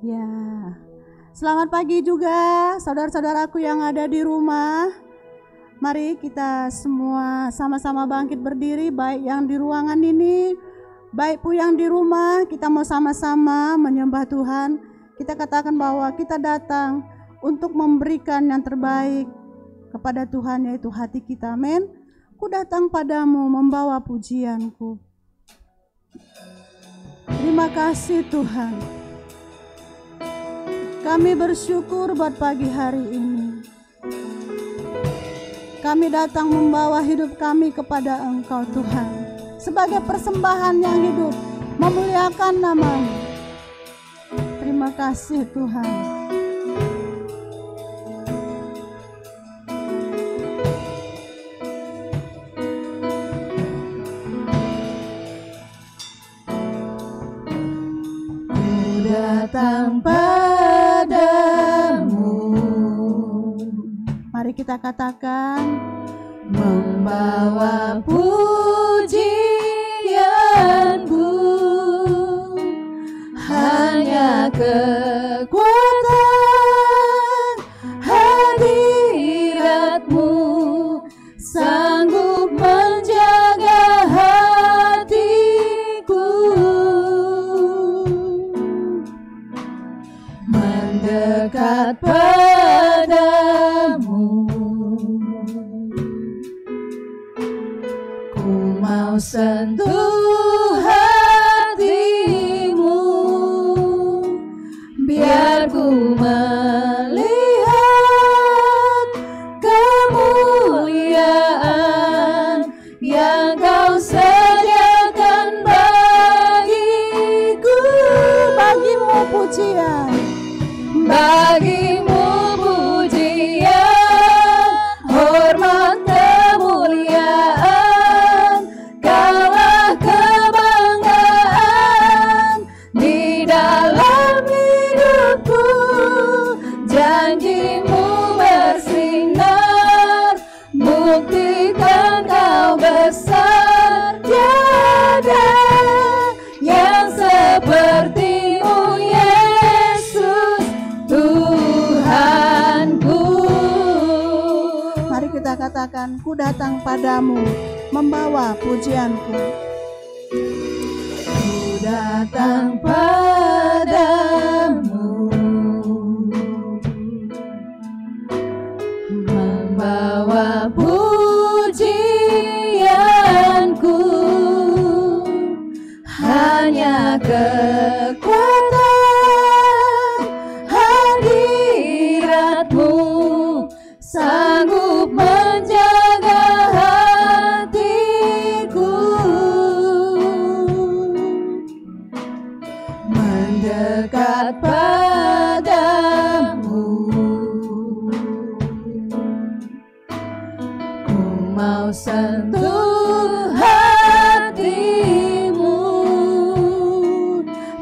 Ya, selamat pagi juga saudara-saudaraku yang ada di rumah. Mari kita semua sama-sama bangkit berdiri, baik yang di ruangan ini, baik pun yang di rumah. Kita mau sama-sama menyembah Tuhan. Kita katakan bahwa kita datang untuk memberikan yang terbaik kepada Tuhan, yaitu hati kita. Amin. Ku datang padamu membawa pujianku. Terima kasih Tuhan. Kami bersyukur buat pagi hari ini. Kami datang membawa hidup kami kepada Engkau Tuhan, sebagai persembahan yang hidup, memuliakan nama-Mu. Terima kasih Tuhan. Ku datang padamu. Mari kita katakan, membawa pujianku, hanya kekuatan hadirat-Mu sanggup menjaga hatiku, mendekat padamu. Ku mau sentuh hatimu, biar ku melihat kemuliaan yang Kau sediakan bagiku. Bagimu pujian, bagimu pujian, hormat kemuliaan, Kaulah kebanggaan di dalam hidupku. Janji-Mu bersinar, buktikan Kau besar. Tiada yang seperti-Mu Yesus Tuhanku. Mari kita katakan, ku datang padamu membawa pujianku. Ku datang padamu membawa pujianku, hanya kekuatan hadirat-Mu sanggup menjaga hatiku, mendekat padamu. Ku mau sentuh hatimu,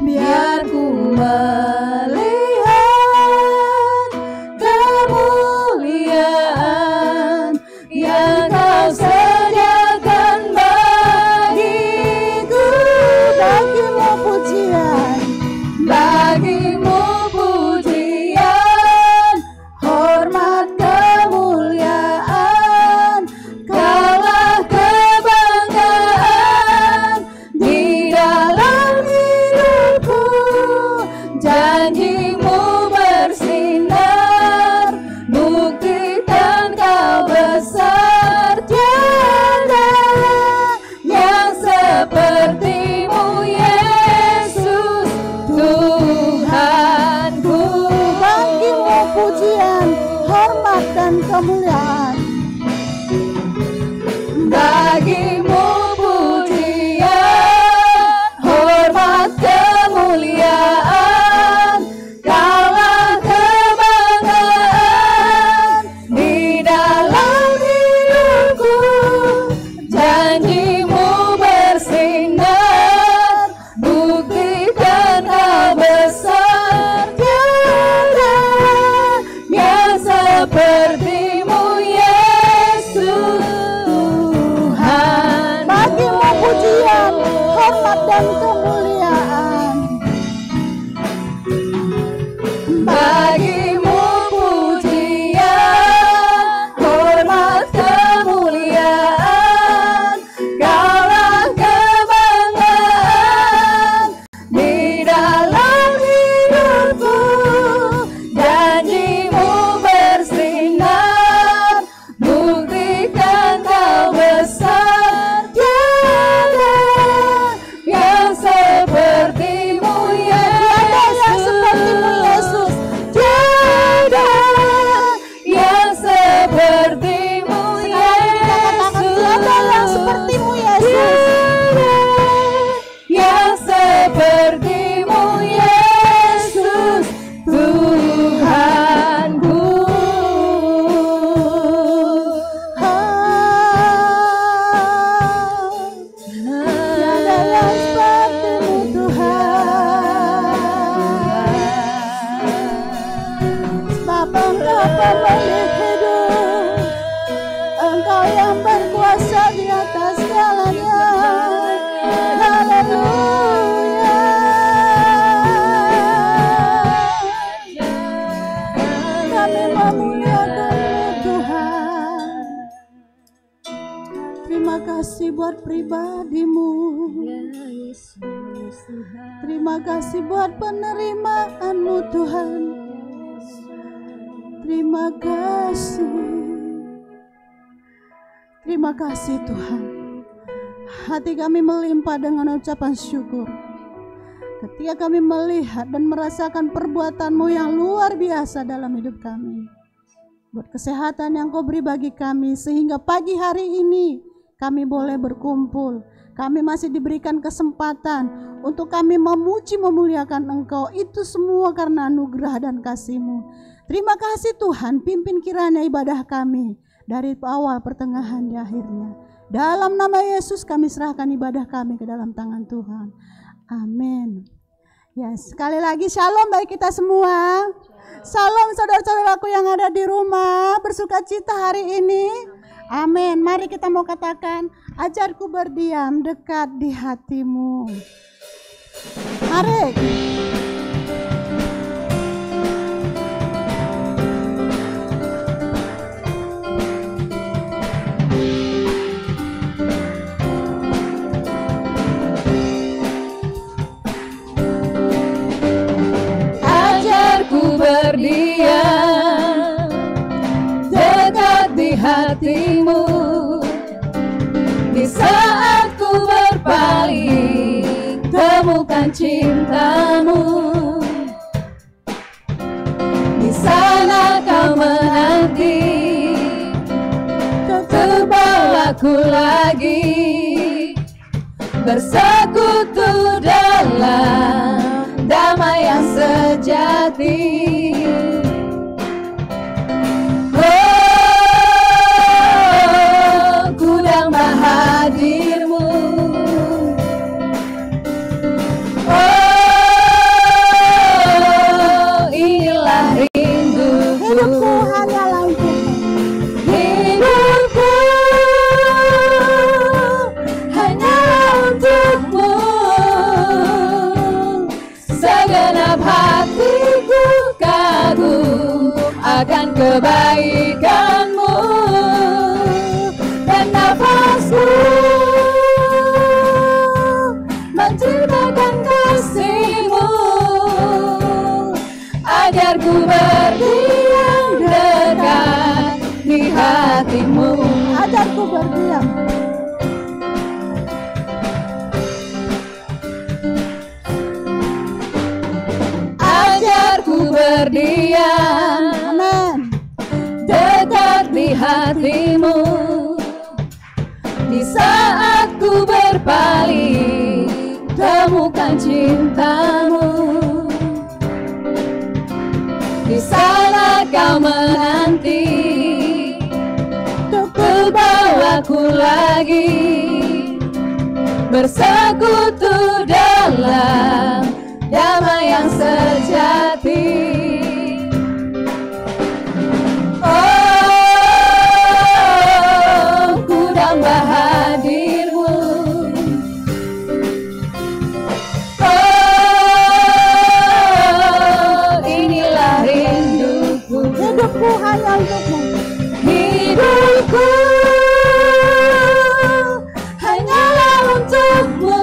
biar ku melihat kemuliaan yang Kau sediakan bagiku. Bagimu pujian, bagimu pujian, hormat kemuliaan, Kaulah kebanggaan di dalam hidupku. Janji-Mu bersinar, buktikan Kau besar. Tiada yang seperti-Mu Yesus Tuhanku. Bagimu pujian, hormat dan kemuliaan, bagimu pujian, hormat kemuliaan, Kaulah kebanggaan di dalam hidupku. Janji-Mu bersinar, buktikan Kau pemilik hidup, Engkau yang berkuasa di atas segalanya. Haleluya. Kami memuliakan-Mu Tuhan. Terima kasih buat pribadi-Mu. Terima kasih buat penerimaan-Mu Tuhan. Terima kasih. Terima kasih Tuhan. Hati kami melimpah dengan ucapan syukur ketika kami melihat dan merasakan perbuatan-Mu yang luar biasa dalam hidup kami. Buat kesehatan yang Kau beri bagi kami sehingga pagi hari ini kami boleh berkumpul. Kami masih diberikan kesempatan untuk kami memuji memuliakan Engkau. Itu semua karena anugerah dan kasih-Mu. Terima kasih Tuhan, pimpin kiranya ibadah kami dari awal, pertengahan, di akhirnya. Dalam nama Yesus kami serahkan ibadah kami ke dalam tangan Tuhan. Amin. Ya, sekali lagi shalom bagi kita semua. Shalom saudara-saudaraku yang ada di rumah, bersukacita hari ini. Amin. Mari kita mau katakan, ajarku berdiam dekat di hati-Mu. Mari. Berdiam dekat di hati-Mu, di saat ku berpaling temukan cinta-Mu. Di sana Kau menanti untuk bawaku lagi bersekutu dalam damai yang sejati. Oh, ku damba hadir-Mu. Oh, inilah rinduku. Hidupku hanyalah untukmu. Hidupku hanyalah untuk-Mu. Segenap hatiku kagum akan kebaikan-Mu, dan nafasku menceritakan kasih-Mu. Ajarku berdiam dekat di hati-Mu. Ajarku berdiam. Ajarku berdiam, Amin, dekat di hati-Mu. Di saat ku berpaling temukan cinta-Mu. Di sana Kau menanti untuk bawaku lagi bersekutu dalam damai yang sejati. Oh, ku damba hadir-Mu. Oh, inilah rinduku. hidupku hanya untuk-Mu. Hidupku hanyalah untuk-Mu.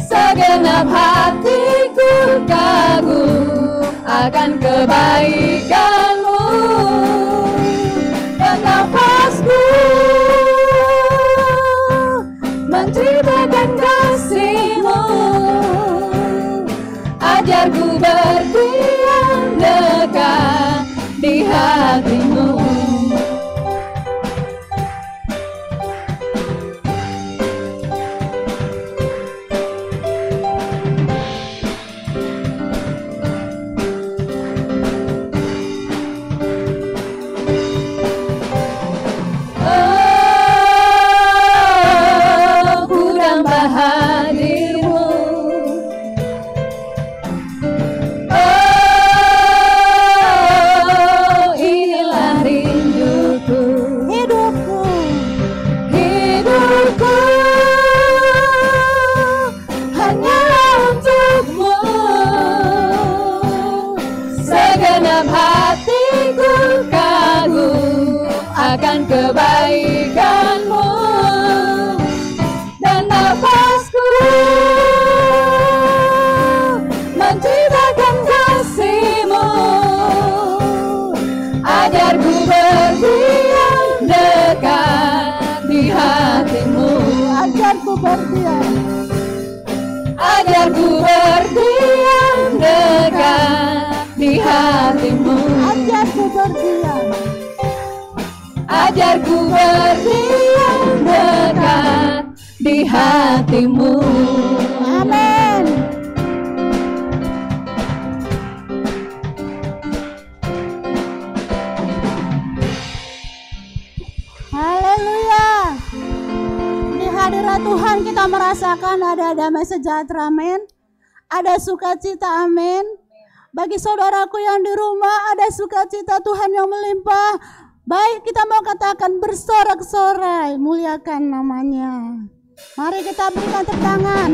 Segenap hatiku kagum akan kebaikan-Mu, dan nafasku menceritakan kasih-Mu. Ajarku berdiam dekat di hati-Mu. Ajarku berdiam dekat di hatimu. Ajarku berdiam. Ajarku berdiam dekat di hatimu. Amin. Haleluya. Di hadirat Tuhan kita merasakan ada damai sejahtera, amin. Ada sukacita, amin. Bagi saudaraku yang di rumah ada sukacita Tuhan yang melimpah. Baik, kita mau katakan bersorak-sorai, muliakan namanya. Mari kita berikan tepuk tangan.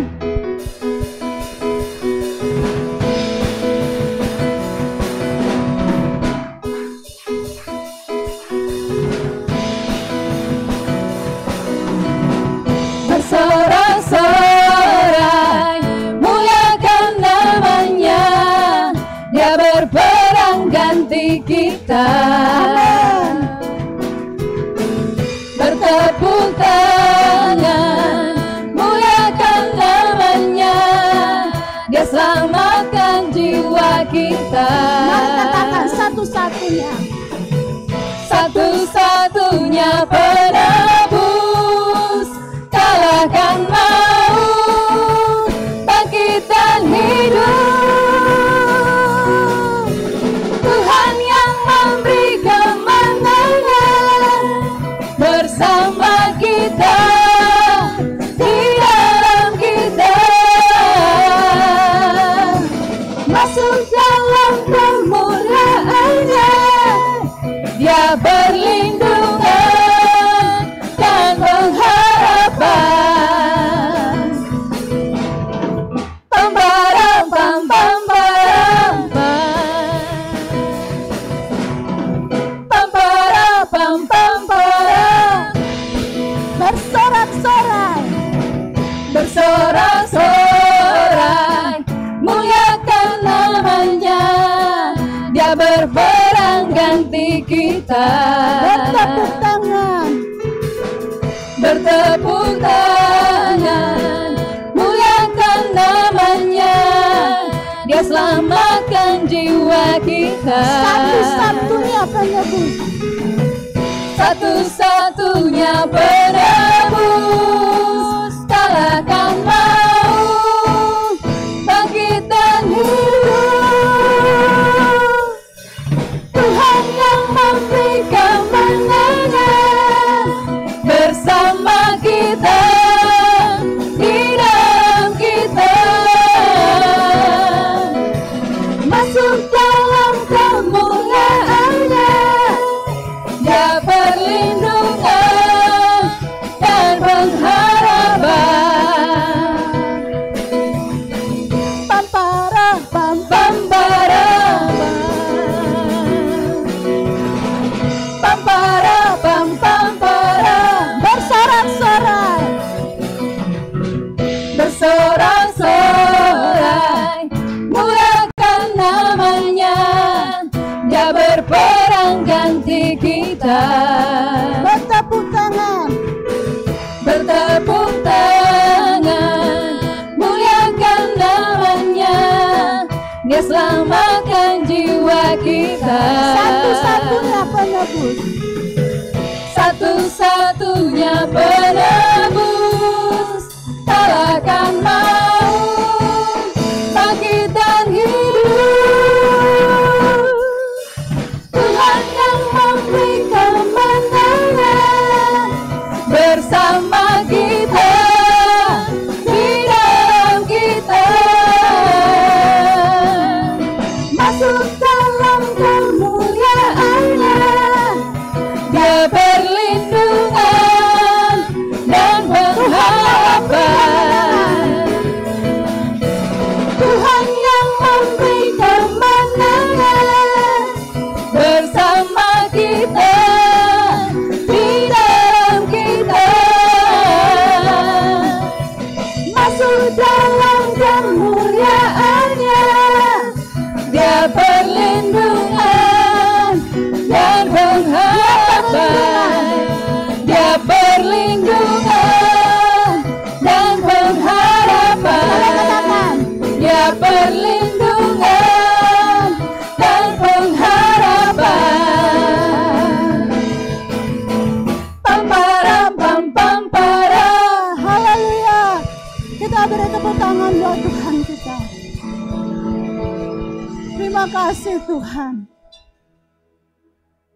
Bersorak-sorai, muliakan namanya. Dia berperang ganti kita. Bertepuk tangan, muliakan namanya. Dia selamatkan jiwa kita. Mari katakan satu-satunya. Satu-satunya penebus, kalahkan maut, bangkitan hidup. Tuhan yang memberi kemenangan bersama kita, di dalam kita. Masuk dalam kemuliaan-Nya, Dia berlindungan dan pengharapan. Pam-param, pam-pam-param, pam-param, pam-pam-param. Bersorak-sorai. Bersorak-sorai, muliakan namanya. Dia berperang ganti kita. Bertepuk tangan. Bertepuk tangan, muliakan namanya. Dia selamatkan jiwa kita. Satu-satunya penebus. Satu-satunya penebus, kalahkan maut, bangkitan hidup. Tuhan yang memberi kemenangan bersama kita, di dalam kita. Masuk dalam kemuliaan-Nya, Dia perlindungan dan pengharapan. Pampara, pam. Pam-param, pam-param, pam-pam-param. Bersorak-sorai. Bersorak-sorai, muliakan namanya. Dia berperang ganti kita. Bertepuk tangan. Bertepuk tangan, muliakan namanya. Dia selamatkan jiwa kita. Satu-satunya penebus. Satu-satunya penebus, kalahkan maut, bangkitan hidup. Tuhan yang memberi kemenangan bersama kita, di dalam kita. Masuk dalam kemuliaan-Nya, Dia berlindungan dan pengharapan. perlindungan dan pengharapan. Pamparam pam pam para. Haleluya. Kita beri tepuk tangan buat Tuhan kita. Terima kasih Tuhan.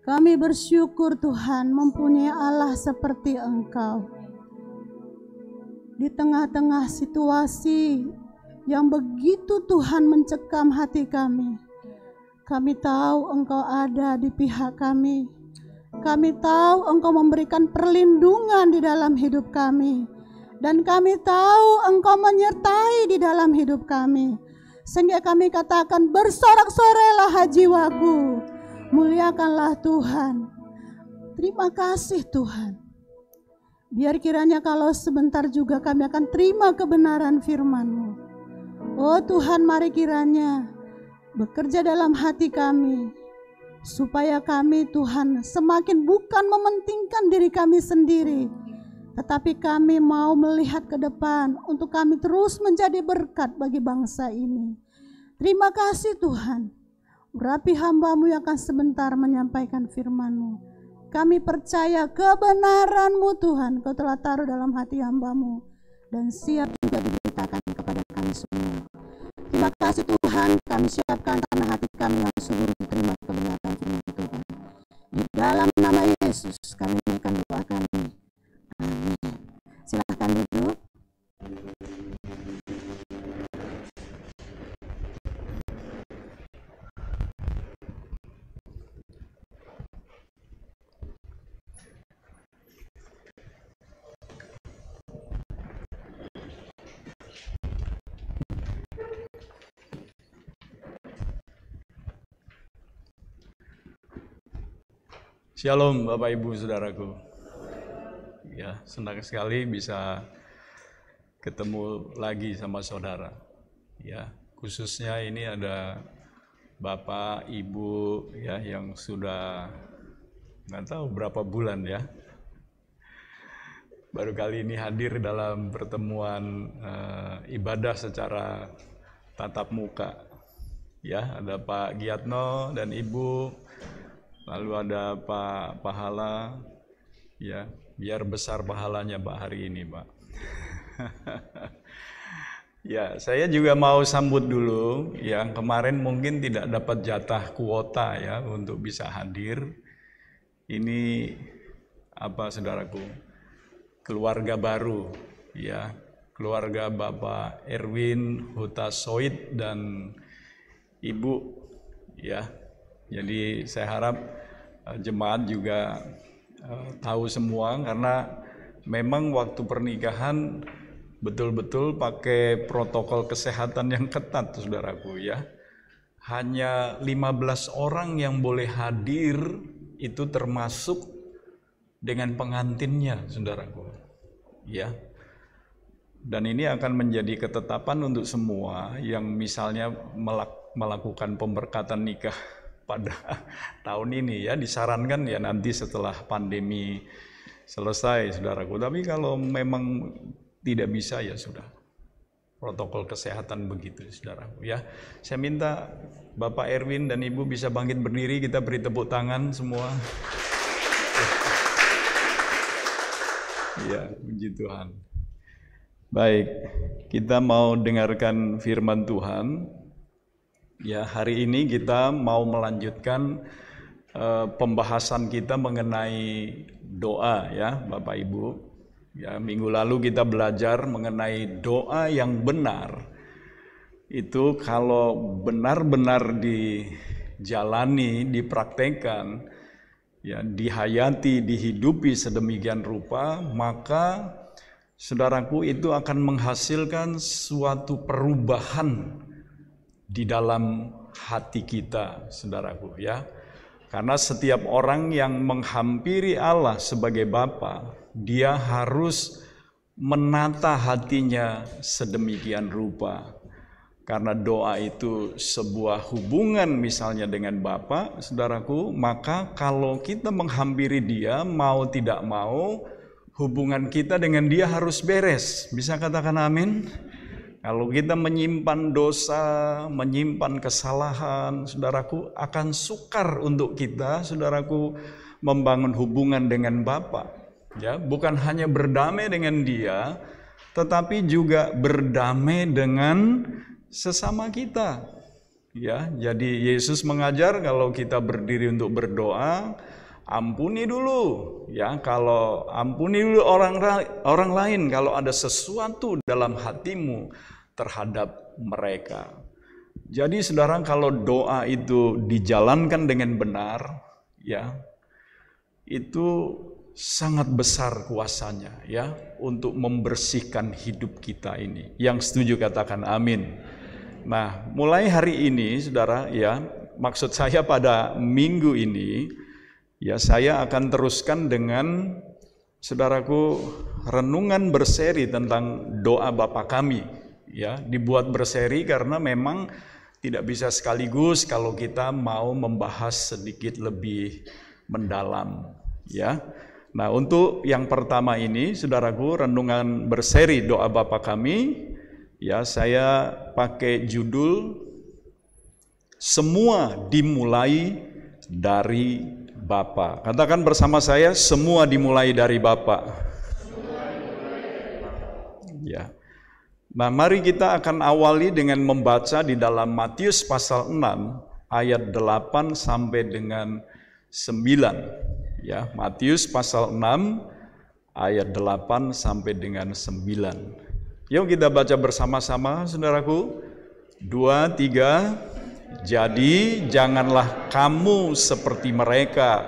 Kami bersyukur Tuhan mempunyai Allah seperti Engkau. Di tengah-tengah situasi yang begitu Tuhan mencekam hati kami tahu Engkau ada di pihak kami. Kami tahu Engkau memberikan perlindungan di dalam hidup kami. Dan kami tahu Engkau menyertai di dalam hidup kami. Sehingga kami katakan, bersorak-sorailah jiwaku. Muliakanlah Tuhan. Terima kasih Tuhan. Biar kiranya kalau sebentar juga kami akan terima kebenaran firman-Mu. Oh Tuhan, mari kiranya bekerja dalam hati kami. Supaya kami Tuhan semakin bukan mementingkan diri kami sendiri. Tetapi kami mau melihat ke depan untuk kami terus menjadi berkat bagi bangsa ini. Terima kasih Tuhan. Urapi hamba-Mu yang akan sebentar menyampaikan firman-Mu. Kami percaya kebenaran-Mu Tuhan, Kau telah taruh dalam hati hamba-Mu. Dan siap juga diberitakan kepada kami semua. Terima kasih Tuhan, kami siapkan tanah hati kami yang subur menerima kebenaran firman Tuhan. Di dalam nama Yesus kami akan doa kami. Amin. Silahkan duduk. Shalom Bapak Ibu Saudaraku. Ya, senang sekali bisa ketemu lagi sama saudara. Ya, khususnya ini ada Bapak Ibu ya yang sudah nggak tahu berapa bulan ya. Baru kali ini hadir dalam pertemuan ibadah secara tatap muka. Ya, ada Pak Giatno dan Ibu. Lalu ada Pak Pahala, ya biar besar pahalanya Pak hari ini Pak. Ya saya juga mau sambut dulu, yang kemarin mungkin tidak dapat jatah kuota ya untuk bisa hadir. Ini apa saudaraku, keluarga baru ya, keluarga Bapak Erwin Hutasoid dan Ibu ya. Jadi saya harap jemaat juga tahu semua, karena memang waktu pernikahan betul-betul pakai protokol kesehatan yang ketat saudaraku ya. Hanya 15 orang yang boleh hadir, itu termasuk dengan pengantinnya saudaraku ya. Dan ini akan menjadi ketetapan untuk semua yang misalnya melakukan pemberkatan nikah pada tahun ini ya, disarankan ya nanti setelah pandemi selesai saudaraku. Tapi kalau memang tidak bisa ya sudah, protokol kesehatan begitu saudaraku ya. Saya minta Bapak Erwin dan Ibu bisa bangkit berdiri, kita beri tepuk tangan semua. Ya, puji Tuhan. Baik, kita mau dengarkan firman Tuhan. Ya, hari ini kita mau melanjutkan pembahasan kita mengenai doa ya, Bapak Ibu. Ya, minggu lalu kita belajar mengenai doa yang benar. Itu kalau benar-benar dijalani, dipraktekkan, ya, dihayati, dihidupi sedemikian rupa, maka saudaraku itu akan menghasilkan suatu perubahan di dalam hati kita, saudaraku ya. Karena setiap orang yang menghampiri Allah sebagai Bapa, dia harus menata hatinya sedemikian rupa. Karena doa itu sebuah hubungan misalnya dengan Bapa, saudaraku, maka kalau kita menghampiri Dia, mau tidak mau, hubungan kita dengan Dia harus beres. Bisa katakan amin? Kalau kita menyimpan dosa, menyimpan kesalahan, saudaraku, akan sukar untuk kita, saudaraku, membangun hubungan dengan Bapa. Ya, bukan hanya berdamai dengan Dia, tetapi juga berdamai dengan sesama kita. Ya, jadi Yesus mengajar kalau kita berdiri untuk berdoa, ampuni dulu, ya. Kalau ampuni dulu orang lain kalau ada sesuatu dalam hatimu terhadap mereka. Jadi saudara, kalau doa itu dijalankan dengan benar, ya, itu sangat besar kuasanya, ya, untuk membersihkan hidup kita ini. Yang setuju katakan amin. Nah, mulai hari ini, saudara, ya, maksud saya pada minggu ini, ya, saya akan teruskan dengan, saudaraku, renungan berseri tentang doa Bapa kami. Ya, dibuat berseri karena memang tidak bisa sekaligus kalau kita mau membahas sedikit lebih mendalam. Ya, nah, untuk yang pertama ini, saudaraku, renungan berseri doa Bapa kami. Ya, saya pakai judul Semua Dimulai dari Bapa. Katakan bersama saya, semua dimulai dari Bapa. Ya. Nah, mari kita akan awali dengan membaca di dalam Matius pasal 6 ayat 8 sampai dengan 9. Ya, Matius pasal 6 ayat 8 sampai dengan 9. Yuk kita baca bersama-sama, saudaraku. 2, 3. Jadi janganlah kamu seperti mereka,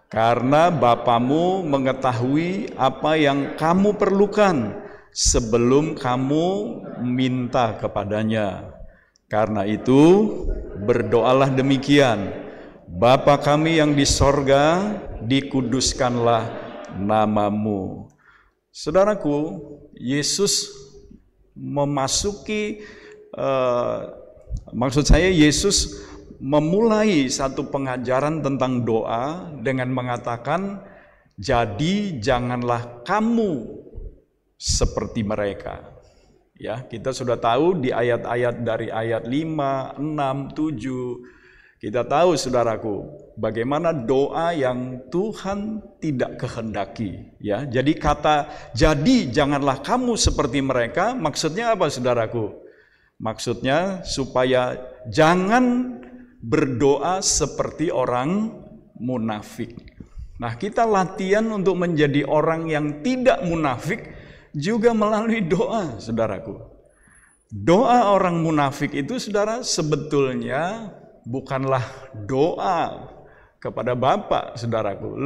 karena Bapamu mengetahui apa yang kamu perlukan sebelum kamu minta kepadanya. Karena itu berdoalah demikian: Bapa kami yang di sorga, dikuduskanlah namamu. Saudaraku, Yesus Yesus memulai satu pengajaran tentang doa dengan mengatakan, jadi janganlah kamu seperti mereka. Ya, kita sudah tahu di ayat-ayat dari ayat 5, 6, 7, kita tahu, saudaraku, bagaimana doa yang Tuhan tidak kehendaki. Ya, jadi kata jadi janganlah kamu seperti mereka, maksudnya apa, saudaraku? Maksudnya supaya jangan berdoa seperti orang munafik. Nah, kita latihan untuk menjadi orang yang tidak munafik juga melalui doa, saudaraku. Doa orang munafik itu, saudara, sebetulnya bukanlah doa kepada Bapa, saudaraku.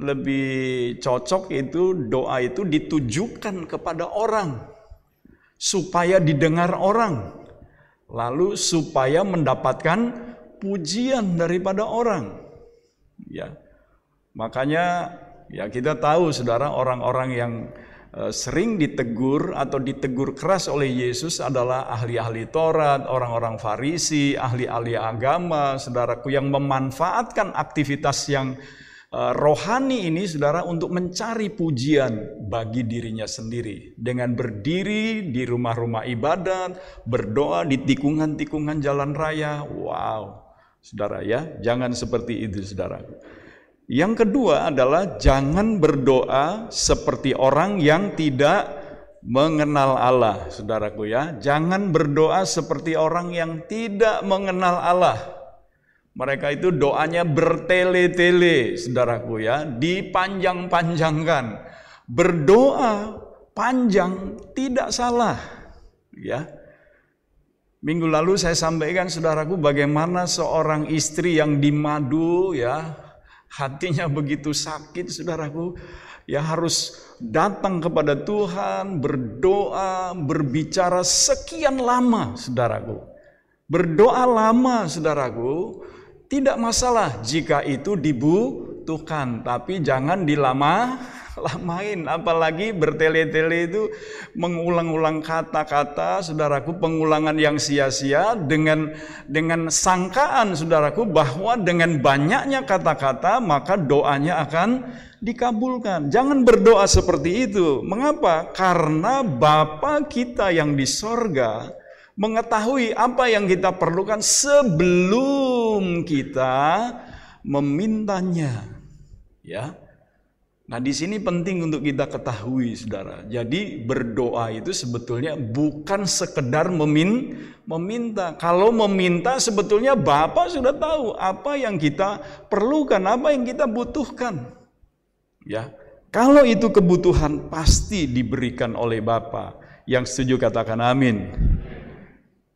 Lebih cocok itu doa itu ditujukan kepada orang supaya didengar orang, lalu supaya mendapatkan pujian daripada orang. Ya, makanya ya kita tahu, saudara, orang-orang yang sering ditegur atau ditegur keras oleh Yesus adalah ahli-ahli Taurat, orang-orang Farisi, ahli-ahli agama, saudaraku, yang memanfaatkan aktivitas yang rohani ini, saudara, untuk mencari pujian bagi dirinya sendiri dengan berdiri di rumah-rumah ibadat, berdoa di tikungan-tikungan jalan raya. Wow, saudara, ya, jangan seperti itu, saudara. Yang kedua adalah jangan berdoa seperti orang yang tidak mengenal Allah, saudaraku, ya. Jangan berdoa seperti orang yang tidak mengenal Allah. Mereka itu doanya bertele-tele, saudaraku, ya, dipanjang-panjangkan. Berdoa panjang tidak salah, ya. Minggu lalu saya sampaikan, saudaraku, bagaimana seorang istri yang dimadu, ya, hatinya begitu sakit, saudaraku, ya, harus datang kepada Tuhan, berdoa, berbicara sekian lama, saudaraku. Berdoa lama, saudaraku, tidak masalah jika itu dibutuhkan, tapi jangan lah main, apalagi bertele-tele itu mengulang-ulang kata-kata, saudaraku, pengulangan yang sia-sia dengan sangkaan, saudaraku, bahwa dengan banyaknya kata-kata maka doanya akan dikabulkan. Jangan berdoa seperti itu. Mengapa? Karena Bapa kita yang di sorga mengetahui apa yang kita perlukan sebelum kita memintanya. Ya. Nah, di sini penting untuk kita ketahui, saudara. Jadi berdoa itu sebetulnya bukan sekedar meminta. Kalau meminta sebetulnya Bapa sudah tahu apa yang kita perlukan, apa yang kita butuhkan. Ya, kalau itu kebutuhan pasti diberikan oleh Bapa. Yang setuju katakan amin.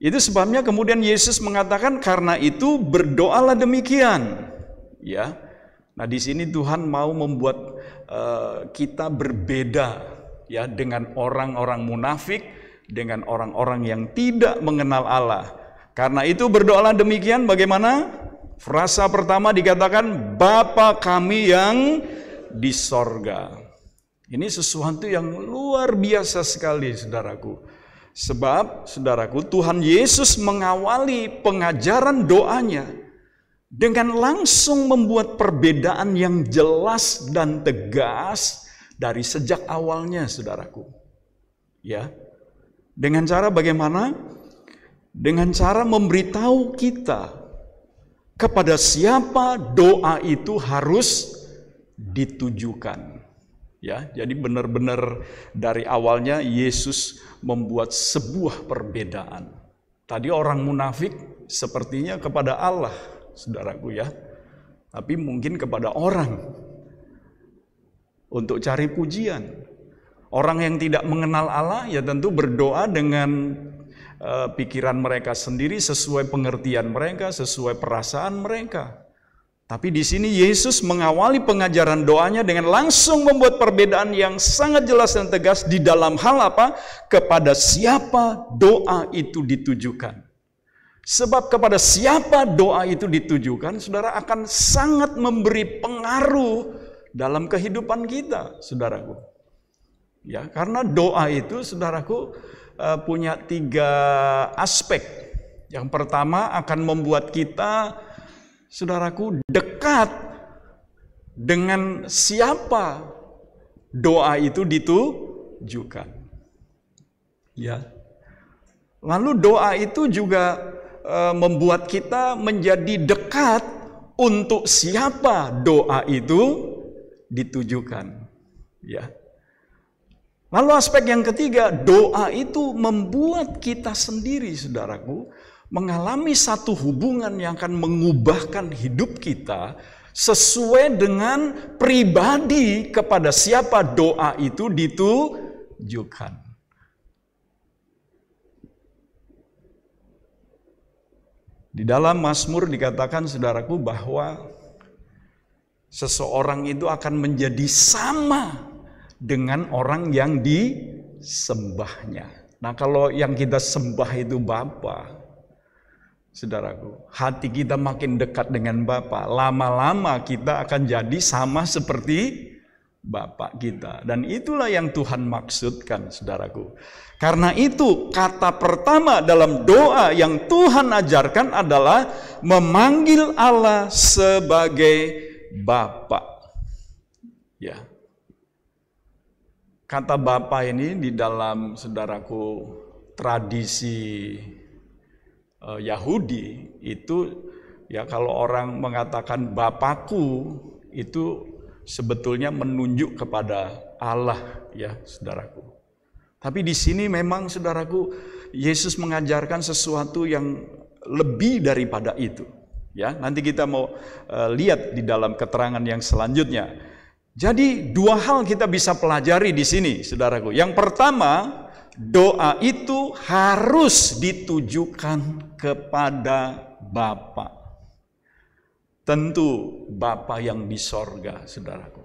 Itu sebabnya kemudian Yesus mengatakan, karena itu berdoalah demikian. Ya. Nah, di sini Tuhan mau membuat kita berbeda, ya, dengan orang-orang munafik, dengan orang-orang yang tidak mengenal Allah. Karena itu berdoalah demikian. Bagaimana? Frasa pertama dikatakan, Bapa kami yang di sorga. Ini sesuatu yang luar biasa sekali, saudaraku. Sebab, saudaraku, Tuhan Yesus mengawali pengajaran doanya dengan langsung membuat perbedaan yang jelas dan tegas dari sejak awalnya, saudaraku. Ya. Dengan cara bagaimana? Dengan cara memberitahu kita kepada siapa doa itu harus ditujukan. Ya, jadi benar-benar dari awalnya Yesus membuat sebuah perbedaan. Tadi orang munafik sepertinya kepada Allah, saudaraku, ya. Tapi mungkin kepada orang untuk cari pujian. Orang yang tidak mengenal Allah ya tentu berdoa dengan pikiran mereka sendiri, sesuai pengertian mereka, sesuai perasaan mereka. Tapi di sini Yesus mengawali pengajaran doanya dengan langsung membuat perbedaan yang sangat jelas dan tegas di dalam hal apa? Kepada siapa doa itu ditujukan. Sebab kepada siapa doa itu ditujukan, saudara, akan sangat memberi pengaruh dalam kehidupan kita, saudaraku. Ya, karena doa itu, saudaraku, punya 3 aspek. Yang pertama akan membuat kita, saudaraku, dekat dengan siapa doa itu ditujukan. Ya. Lalu doa itu juga membuat kita menjadi dekat untuk siapa doa itu ditujukan. Ya. Lalu aspek yang ketiga, doa itu membuat kita sendiri, saudaraku, mengalami satu hubungan yang akan mengubahkan hidup kita sesuai dengan pribadi kepada siapa doa itu ditujukan. Di dalam Mazmur dikatakan, saudaraku, bahwa seseorang itu akan menjadi sama dengan orang yang disembahnya. Nah, kalau yang kita sembah itu Bapa, saudaraku, hati kita makin dekat dengan Bapa. Lama-lama kita akan jadi sama seperti Bapa kita. Dan itulah yang Tuhan maksudkan, saudaraku. Karena itu kata pertama dalam doa yang Tuhan ajarkan adalah memanggil Allah sebagai Bapa. Ya. Kata Bapa ini di dalam, saudaraku, tradisi Yahudi itu, ya, kalau orang mengatakan Bapakku itu sebetulnya menunjuk kepada Allah, ya, saudaraku. Tapi di sini memang, saudaraku, Yesus mengajarkan sesuatu yang lebih daripada itu. Ya, nanti kita mau lihat di dalam keterangan yang selanjutnya. Jadi 2 hal kita bisa pelajari di sini, saudaraku. Yang pertama, doa itu harus ditujukan kepada Bapa. Tentu Bapa yang di sorga, saudaraku.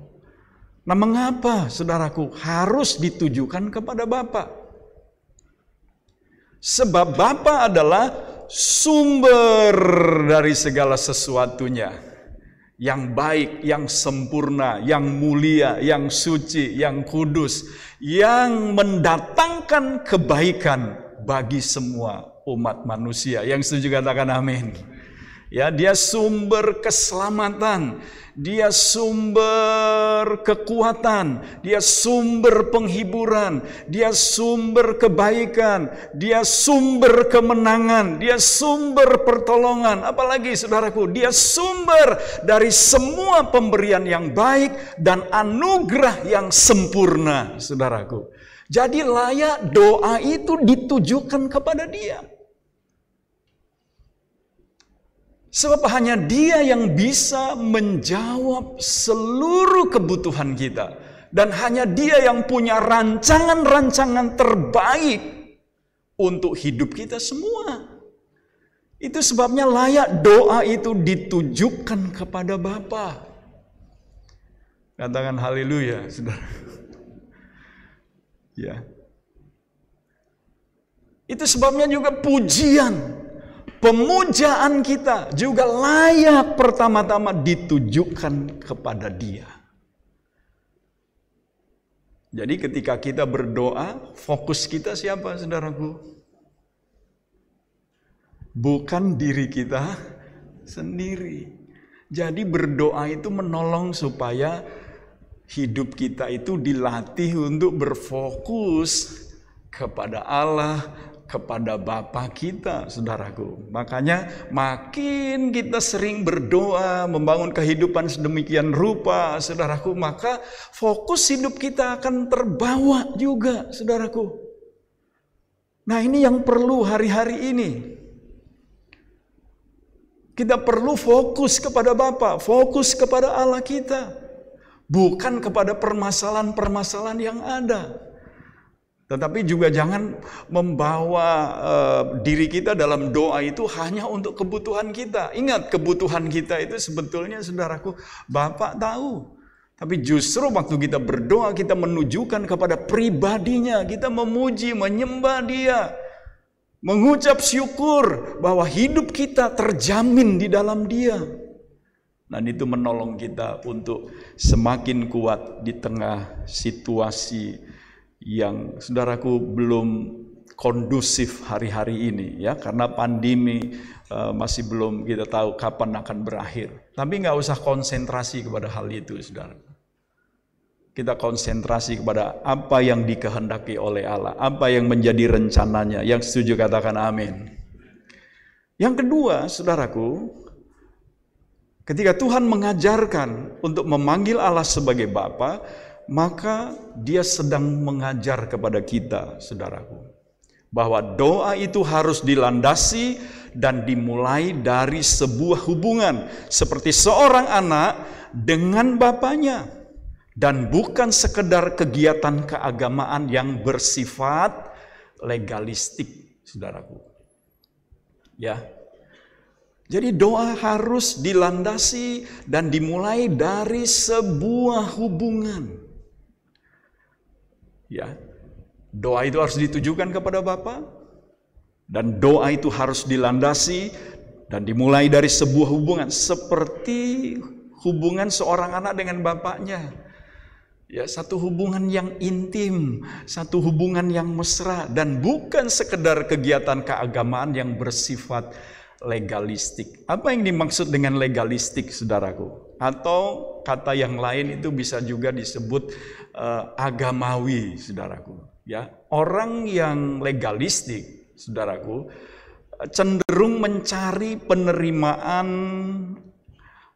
Nah, mengapa, saudaraku, harus ditujukan kepada Bapa? Sebab Bapa adalah sumber dari segala sesuatunya. yang baik, yang sempurna, yang mulia, yang suci, yang kudus, yang mendatangkan kebaikan bagi semua umat manusia. Yang setuju katakan amin. Ya, dia sumber keselamatan, dia sumber kekuatan, dia sumber penghiburan, dia sumber kebaikan, dia sumber kemenangan, dia sumber pertolongan. Apalagi saudaraku, dia sumber dari semua pemberian yang baik dan anugerah yang sempurna, saudaraku. Jadi layak doa itu ditujukan kepada dia. Sebab hanya dia yang bisa menjawab seluruh kebutuhan kita. Dan hanya dia yang punya rancangan-rancangan terbaik untuk hidup kita semua. Itu sebabnya layak doa itu ditujukan kepada Bapa. Katakan haleluya, saudara. Ya. Itu sebabnya juga pujian, pemujaan kita juga layak pertama-tama ditujukan kepada Dia. Jadi ketika kita berdoa, fokus kita siapa, saudaraku? Bukan diri kita sendiri. Jadi berdoa itu menolong supaya hidup kita itu dilatih untuk berfokus kepada Allah, kepada Bapa kita, saudaraku. Makanya makin kita sering berdoa, membangun kehidupan sedemikian rupa, saudaraku, maka fokus hidup kita akan terbawa juga, saudaraku. Nah, ini yang perlu hari-hari ini. Kita perlu fokus kepada Bapa, fokus kepada Allah kita. Bukan kepada permasalahan-permasalahan yang ada. Tetapi juga jangan membawa diri kita dalam doa itu hanya untuk kebutuhan kita. Ingat, kebutuhan kita itu sebetulnya, saudaraku, Bapak tahu. Tapi justru waktu kita berdoa, kita menunjukkan kepada pribadinya. Kita memuji, menyembah Dia. Mengucap syukur bahwa hidup kita terjamin di dalam Dia. Dan itu menolong kita untuk semakin kuat di tengah situasi yang, saudaraku, belum kondusif hari-hari ini, ya, karena pandemi masih belum kita tahu kapan akan berakhir. Tapi nggak usah konsentrasi kepada hal itu, saudara. Kita konsentrasi kepada apa yang dikehendaki oleh Allah, apa yang menjadi rencananya. Yang setuju katakan amin. Yang kedua, saudaraku, ketika Tuhan mengajarkan untuk memanggil Allah sebagai Bapa, maka Dia sedang mengajar kepada kita, saudaraku, bahwa doa itu harus dilandasi dan dimulai dari sebuah hubungan seperti seorang anak dengan bapaknya, dan bukan sekedar kegiatan keagamaan yang bersifat legalistik, saudaraku. Ya. Jadi doa harus dilandasi dan dimulai dari sebuah hubungan. Ya. Doa itu harus ditujukan kepada Bapa, dan doa itu harus dilandasi dan dimulai dari sebuah hubungan seperti hubungan seorang anak dengan bapaknya. Ya, satu hubungan yang intim, satu hubungan yang mesra, dan bukan sekedar kegiatan keagamaan yang bersifat legalistik. Apa yang dimaksud dengan legalistik, saudaraku? Atau kata yang lain itu bisa juga disebut agamawi, saudaraku. Ya, orang yang legalistik, saudaraku, cenderung mencari penerimaan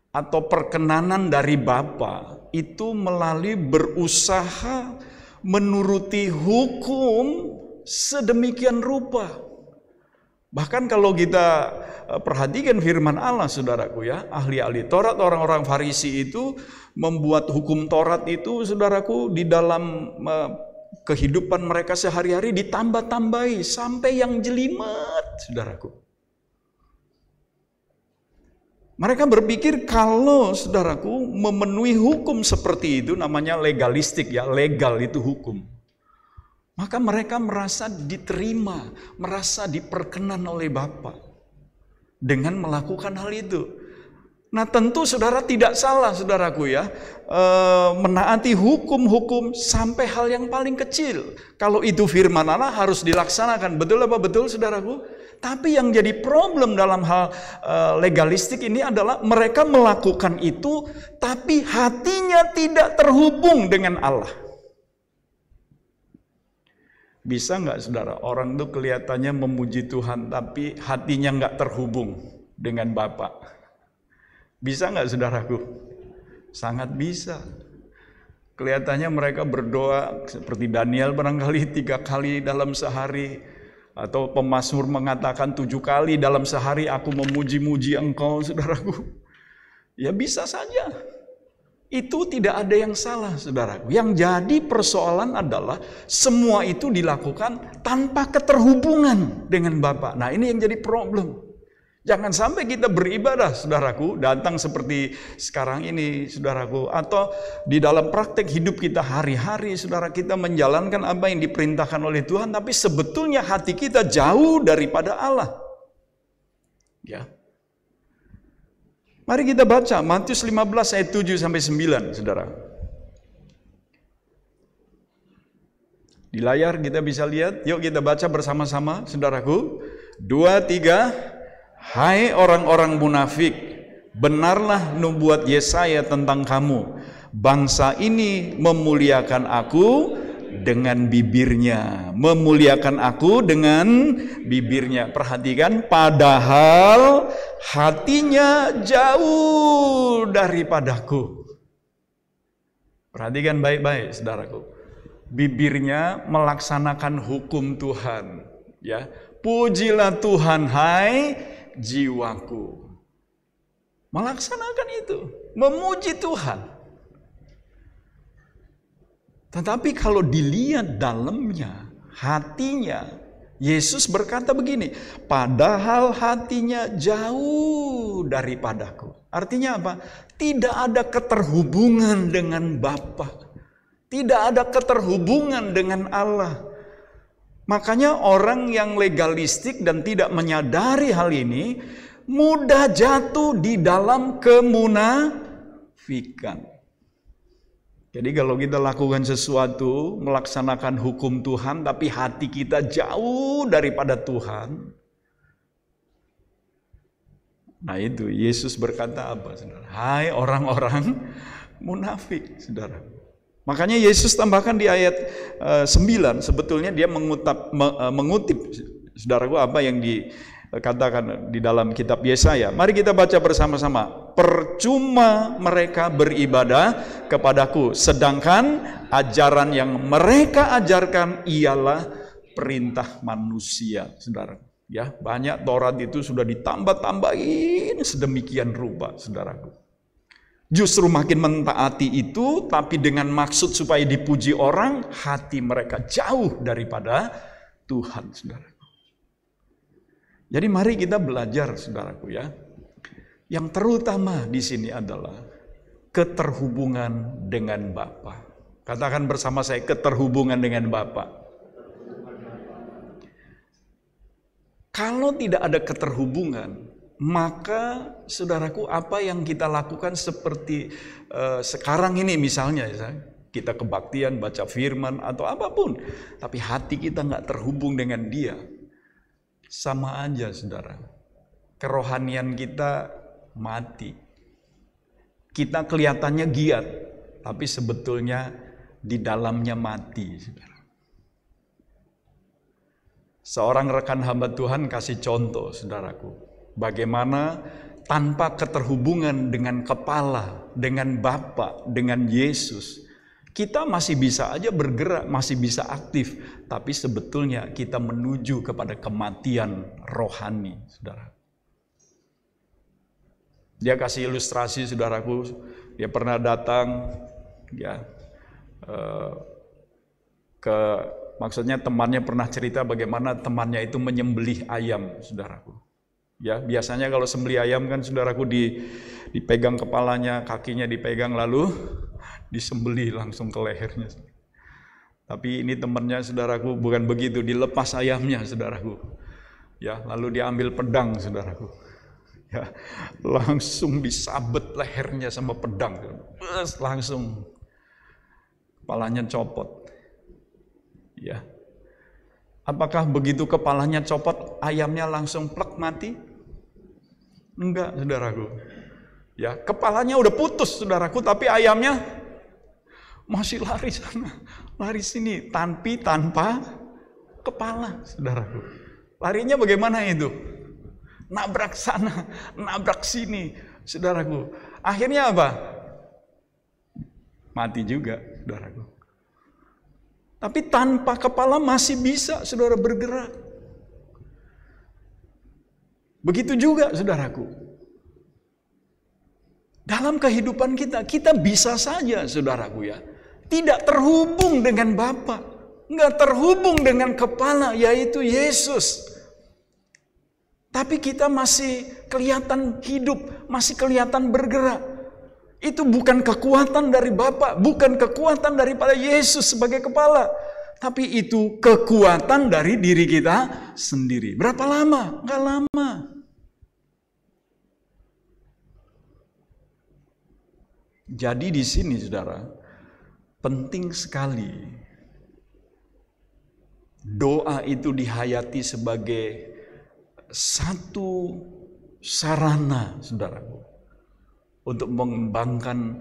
atau perkenanan dari Bapa itu melalui berusaha menuruti hukum sedemikian rupa. Bahkan kalau kita perhatikan firman Allah, saudaraku, ya, ahli-ahli Taurat, orang-orang Farisi itu membuat hukum Taurat itu, saudaraku, di dalam kehidupan mereka sehari-hari ditambah-tambahi sampai yang jelimet, saudaraku. Mereka berpikir kalau, saudaraku, memenuhi hukum seperti itu, namanya legalistik, ya, legal itu hukum. Maka mereka merasa diterima, merasa diperkenan oleh Bapa dengan melakukan hal itu. Nah tentu saudara tidak salah saudaraku ya, menaati hukum-hukum sampai hal yang paling kecil. Kalau itu firman Allah harus dilaksanakan, betul apa betul saudaraku? Tapi yang jadi problem dalam hal legalistik ini adalah mereka melakukan itu tapi hatinya tidak terhubung dengan Allah. Bisa nggak saudara, orang tuh kelihatannya memuji Tuhan tapi hatinya nggak terhubung dengan Bapa? Bisa nggak saudaraku? Sangat bisa. Kelihatannya mereka berdoa seperti Daniel barangkali 3 kali dalam sehari. Atau pemazmur mengatakan 7 kali dalam sehari aku memuji-muji engkau saudaraku. Ya bisa saja. Itu tidak ada yang salah saudaraku. Yang jadi persoalan adalah semua itu dilakukan tanpa keterhubungan dengan Bapa. Nah ini yang jadi problem. Jangan sampai kita beribadah, saudaraku, datang seperti sekarang ini, saudaraku, atau di dalam praktek hidup kita hari-hari, saudara, kita menjalankan apa yang diperintahkan oleh Tuhan, tapi sebetulnya hati kita jauh daripada Allah. Ya. Mari kita baca Matius 15 ayat 7 sampai 9, saudara. Di layar kita bisa lihat, yuk kita baca bersama-sama, saudaraku. 2, 3. Hai orang-orang munafik, benarlah nubuat Yesaya tentang kamu. Bangsa ini memuliakan aku dengan bibirnya. Memuliakan aku dengan bibirnya. Perhatikan, padahal hatinya jauh daripadaku. Perhatikan baik-baik, saudaraku. Bibirnya melaksanakan hukum Tuhan. Ya, pujilah Tuhan, hai jiwaku. Melaksanakan itu, memuji Tuhan. Tetapi kalau dilihat dalamnya, hatinya, Yesus berkata begini, padahal hatinya jauh daripadaku. Artinya apa? Tidak ada keterhubungan dengan Bapa. Tidak ada keterhubungan dengan Allah. Makanya orang yang legalistik dan tidak menyadari hal ini mudah jatuh di dalam kemunafikan. Jadi kalau kita lakukan sesuatu, melaksanakan hukum Tuhan, tapi hati kita jauh daripada Tuhan. Nah itu, Yesus berkata apa, saudara? Hai orang-orang munafik, saudara. Makanya Yesus tambahkan di ayat 9, sebetulnya dia mengutip, saudaraku, apa yang dikatakan di dalam kitab Yesaya. Mari kita baca bersama-sama. Percuma mereka beribadah kepadaku, sedangkan ajaran yang mereka ajarkan ialah perintah manusia, saudara. Ya, banyak Taurat itu sudah ditambah-tambahin sedemikian rupa, saudaraku. Justru makin mentaati itu, tapi dengan maksud supaya dipuji orang, hati mereka jauh daripada Tuhan, saudara. Jadi mari kita belajar, saudaraku ya. Yang terutama di sini adalah keterhubungan dengan Bapa. Katakan bersama saya, keterhubungan dengan Bapa. Kalau tidak ada keterhubungan, maka saudaraku, apa yang kita lakukan seperti sekarang ini misalnya, kita kebaktian, baca firman atau apapun, tapi hati kita nggak terhubung dengan Dia, sama aja, saudara. Kerohanian kita mati. Kita kelihatannya giat, tapi sebetulnya di dalamnya mati, saudara. Seorang rekan hamba Tuhan kasih contoh, saudaraku. Bagaimana tanpa keterhubungan dengan kepala, dengan Bapa, dengan Yesus, kita masih bisa aja bergerak, masih bisa aktif, tapi sebetulnya kita menuju kepada kematian rohani, saudara. Dia kasih ilustrasi, saudaraku. Dia pernah datang, ya, maksudnya temannya pernah cerita bagaimana temannya itu menyembelih ayam, saudaraku. Ya, biasanya kalau sembelih ayam kan, saudaraku, dipegang kepalanya, kakinya dipegang, lalu disembelih langsung ke lehernya. Tapi ini temannya, saudaraku, bukan begitu, dilepas ayamnya, saudaraku. Ya, lalu diambil pedang, saudaraku. Ya, langsung disabet lehernya sama pedang. Langsung kepalanya copot. Ya. Apakah begitu kepalanya copot, ayamnya langsung plek mati? Enggak, saudaraku. Ya, kepalanya udah putus, saudaraku, tapi ayamnya masih lari sana, lari sini, tanpa kepala, saudaraku. Larinya bagaimana itu? Nabrak sana, nabrak sini, saudaraku. Akhirnya apa? Mati juga, saudaraku. Tapi tanpa kepala masih bisa, saudara, bergerak. Begitu juga, saudaraku. Dalam kehidupan kita bisa saja, saudaraku ya, tidak terhubung dengan Bapa, nggak terhubung dengan kepala, yaitu Yesus. Tapi kita masih kelihatan hidup, masih kelihatan bergerak. Itu bukan kekuatan dari Bapa, bukan kekuatan daripada Yesus sebagai kepala. Tapi itu kekuatan dari diri kita sendiri. Berapa lama? Nggak lama. Jadi di sini, saudara, penting sekali doa itu dihayati sebagai satu sarana, saudaraku, untuk mengembangkan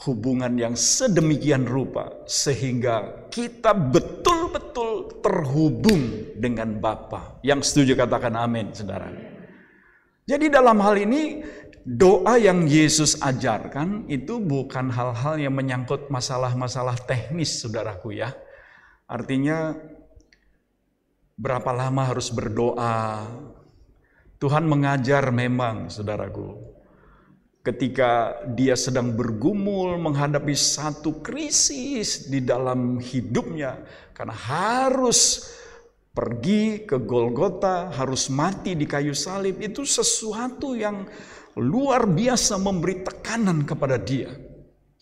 hubungan yang sedemikian rupa sehingga kita betul-betul terhubung dengan Bapa. Yang setuju katakan amin, saudara. Jadi dalam hal ini doa yang Yesus ajarkan itu bukan hal-hal yang menyangkut masalah-masalah teknis, saudaraku ya. Artinya berapa lama harus berdoa. Tuhan mengajar memang, saudaraku. Ketika dia sedang bergumul menghadapi satu krisis di dalam hidupnya, karena harus pergi ke Golgota, harus mati di kayu salib, itu sesuatu yang luar biasa memberi tekanan kepada dia.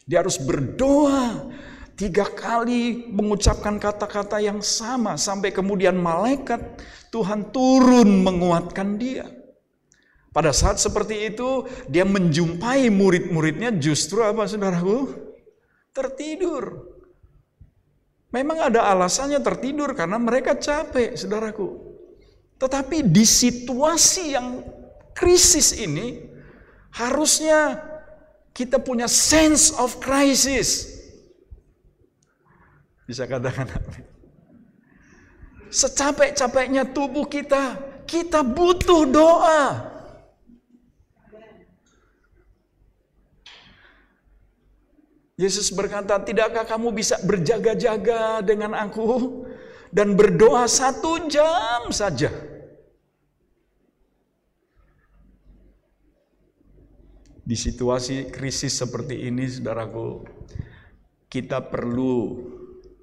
Dia harus berdoa 3 kali mengucapkan kata-kata yang sama sampai kemudian malaikat Tuhan turun menguatkan dia. Pada saat seperti itu dia menjumpai murid-muridnya justru apa, saudaraku? Tertidur. Memang ada alasannya tertidur karena mereka capek, saudaraku. Tetapi di situasi yang krisis ini harusnya kita punya sense of crisis. Bisa katakan apa? Secapek-capeknya tubuh kita butuh doa. Yesus berkata, tidakkah kamu bisa berjaga-jaga dengan aku dan berdoa 1 jam saja? Di situasi krisis seperti ini, saudaraku, kita perlu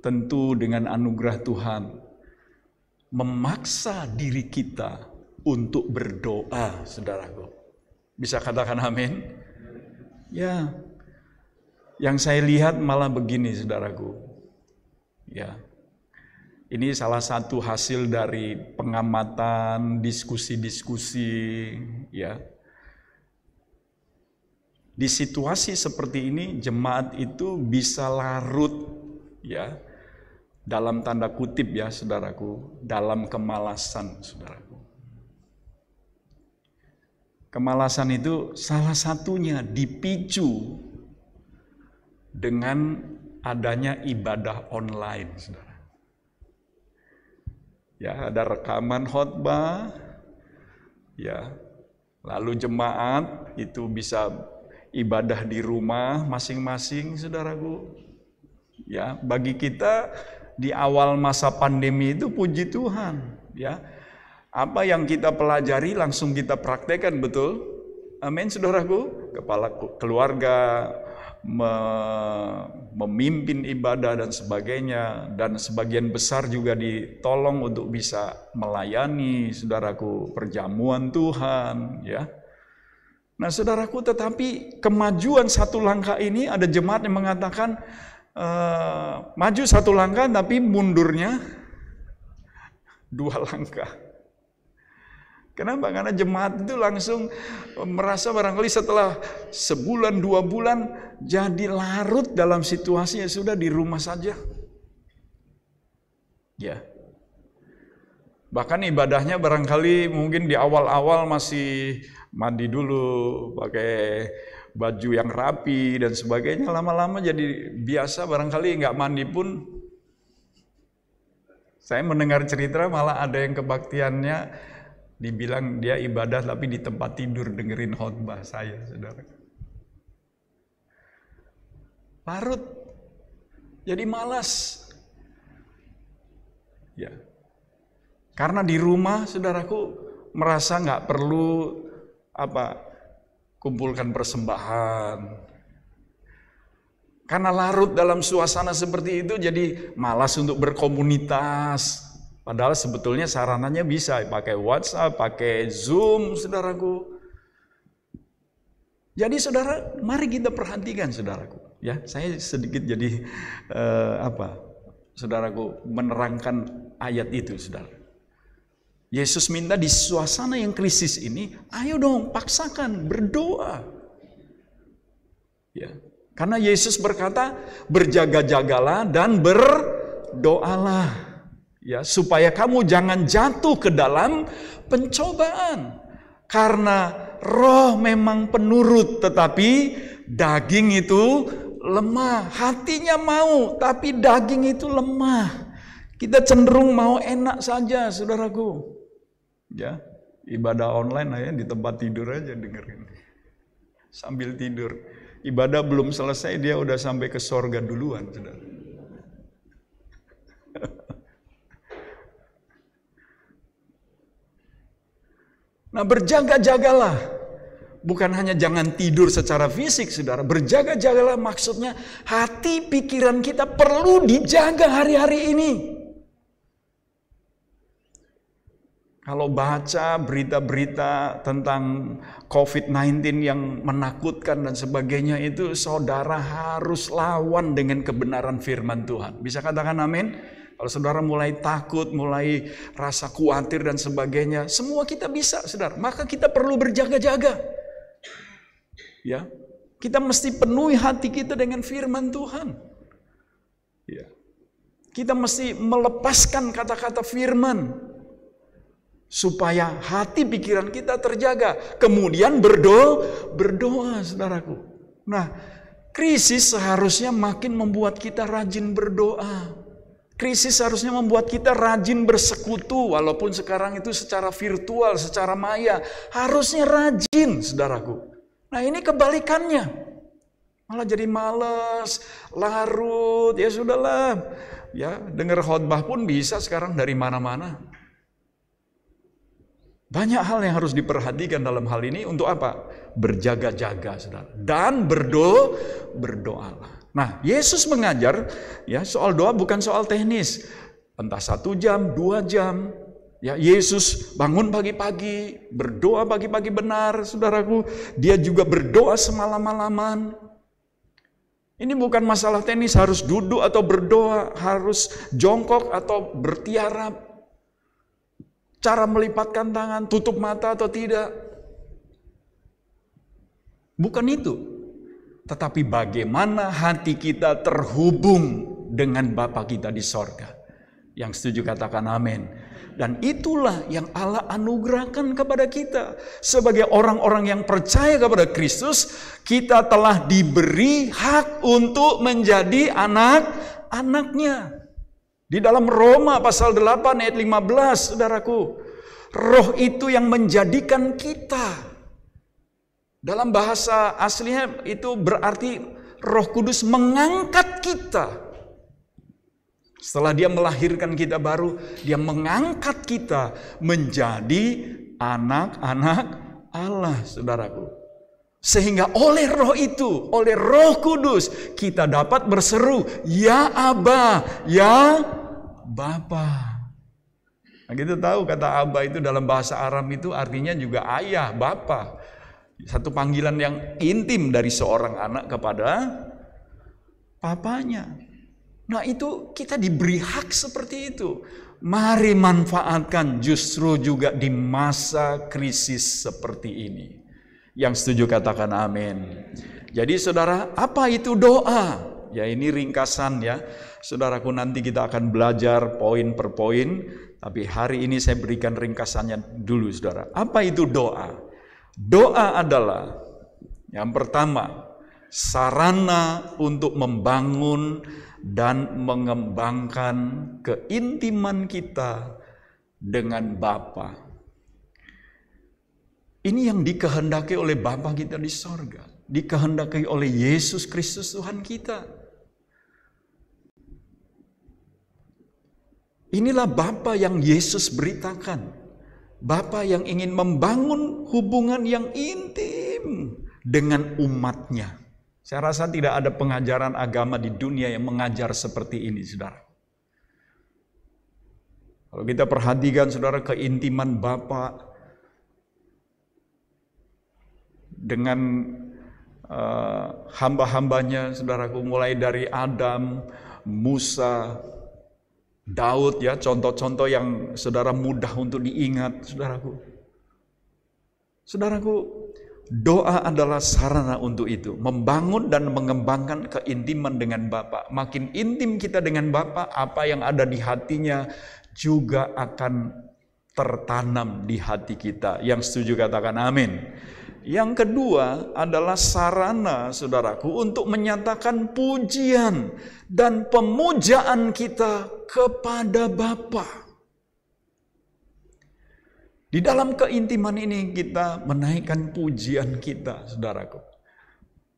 tentu dengan anugerah Tuhan memaksa diri kita untuk berdoa, saudaraku. Bisa katakan amin? Ya. Yang saya lihat malah begini, saudaraku. Ya. Ini salah satu hasil dari pengamatan, diskusi-diskusi, ya. Di situasi seperti ini jemaat itu bisa larut, ya, dalam tanda kutip ya, saudaraku, dalam kemalasan, saudaraku. Kemalasan itu salah satunya dipicu dengan adanya ibadah online, saudara. Ya, ada rekaman khotbah, ya, lalu jemaat itu bisa ibadah di rumah masing-masing, saudaraku. Ya, bagi kita di awal masa pandemi itu puji Tuhan, ya. Apa yang kita pelajari langsung kita praktekkan, betul? Amin, saudaraku. Kepala keluarga memimpin ibadah dan sebagainya, dan sebagian besar juga ditolong untuk bisa melayani, saudaraku, perjamuan Tuhan, ya. Nah, saudaraku, tetapi kemajuan 1 langkah ini ada jemaat yang mengatakan maju 1 langkah tapi mundurnya 2 langkah. Kenapa? Karena jemaat itu langsung merasa barangkali setelah sebulan, 2 bulan jadi larut dalam situasinya, sudah di rumah saja. Ya. Bahkan ibadahnya barangkali mungkin di awal-awal masih mandi dulu, pakai baju yang rapi dan sebagainya. Lama-lama jadi biasa, barangkali nggak mandi pun. Saya mendengar cerita malah ada yang kebaktiannya dibilang dia ibadah tapi di tempat tidur dengerin khotbah saya, saudara. Larut, jadi malas. Ya, karena di rumah, saudaraku, merasa nggak perlu kumpulkan persembahan. Karena larut dalam suasana seperti itu, jadi malas untuk berkomunitas. Padahal sebetulnya sarananya bisa pakai WhatsApp, pakai Zoom, saudaraku. Jadi saudara, mari kita perhatikan, saudaraku. Ya, saya sedikit jadi saudaraku, menerangkan ayat itu, saudara. Yesus minta di suasana yang krisis ini, ayo dong, paksakan, berdoa. Ya, karena Yesus berkata, berjaga-jagalah dan berdoalah. Ya, supaya kamu jangan jatuh ke dalam pencobaan. Karena roh memang penurut, tetapi daging itu lemah. Hatinya mau, tapi daging itu lemah. Kita cenderung mau enak saja, saudaraku. Ya, ibadah online aja di tempat tidur aja dengerin. Sambil tidur. Ibadah belum selesai, dia udah sampai ke sorga duluan, saudara. Nah, berjaga-jagalah. Bukan hanya jangan tidur secara fisik, saudara. Berjaga-jagalah maksudnya hati pikiran kita perlu dijaga hari-hari ini. Kalau baca berita-berita tentang COVID-19 yang menakutkan dan sebagainya itu, saudara harus lawan dengan kebenaran firman Tuhan. Bisa katakan amin? Kalau saudara mulai takut, mulai rasa khawatir dan sebagainya, semua kita bisa, saudara. Maka kita perlu berjaga-jaga. Ya, kita mesti penuhi hati kita dengan firman Tuhan. Ya, kita mesti melepaskan kata-kata firman supaya hati pikiran kita terjaga. Kemudian berdoa, saudaraku. Nah, krisis seharusnya makin membuat kita rajin berdoa. Krisis harusnya membuat kita rajin bersekutu, walaupun sekarang itu secara virtual, secara maya. Harusnya rajin, saudaraku. Nah, ini kebalikannya. Malah jadi malas, larut, ya sudahlah. Ya, dengar khotbah pun bisa sekarang dari mana-mana. Banyak hal yang harus diperhatikan dalam hal ini untuk apa? Berjaga-jaga, saudara. Dan berdoalah. Nah, Yesus mengajar ya soal doa bukan soal teknis. Entah 1 jam, 2 jam. Ya, Yesus bangun pagi-pagi, berdoa pagi-pagi benar, saudaraku. Dia juga berdoa semalam-malaman. Ini bukan masalah teknis, harus duduk atau berdoa, harus jongkok atau bertiarap. Cara melipatkan tangan, tutup mata atau tidak. Bukan itu. Tetapi bagaimana hati kita terhubung dengan Bapa kita di sorga. Yang setuju katakan amin. Dan itulah yang Allah anugerahkan kepada kita. Sebagai orang-orang yang percaya kepada Kristus, kita telah diberi hak untuk menjadi anak-anaknya. Di dalam Roma pasal 8 ayat 15, saudaraku. Roh itu yang menjadikan kita. Dalam bahasa aslinya itu berarti Roh Kudus mengangkat kita. Setelah dia melahirkan kita baru, dia mengangkat kita menjadi anak-anak Allah, saudaraku. Sehingga oleh roh itu, oleh Roh Kudus, kita dapat berseru, ya Aba, ya Bapa. Nah, kita tahu kata Aba itu dalam bahasa Aram itu artinya juga ayah, Bapa. Satu panggilan yang intim dari seorang anak kepada papanya. Nah itu kita diberi hak seperti itu. Mari manfaatkan justru juga di masa krisis seperti ini. Yang setuju katakan amin. Jadi saudara, apa itu doa? Ya ini ringkasan ya. Saudaraku, nanti kita akan belajar poin per poin. Tapi hari ini saya berikan ringkasannya dulu saudara. Apa itu doa? Doa adalah yang pertama, sarana untuk membangun dan mengembangkan keintiman kita dengan Bapa. Ini yang dikehendaki oleh Bapa kita di sorga, dikehendaki oleh Yesus Kristus Tuhan kita. Inilah Bapa yang Yesus beritakan, Bapa yang ingin membangun hubungan yang intim dengan umatnya. Saya rasa tidak ada pengajaran agama di dunia yang mengajar seperti ini, saudara. Kalau kita perhatikan, saudara, keintiman Bapa dengan hamba-hambanya, saudaraku, mulai dari Adam, Musa, Daud, ya, contoh-contoh yang saudara mudah untuk diingat, saudaraku. Saudaraku, doa adalah sarana untuk itu, membangun dan mengembangkan keintiman dengan Bapa. Makin intim kita dengan Bapa, apa yang ada di hatinya juga akan tertanam di hati kita. Yang setuju katakan amin. Yang kedua adalah sarana, saudaraku, untuk menyatakan pujian dan pemujaan kita kepada Bapa. Di dalam keintiman ini kita menaikkan pujian kita, saudaraku.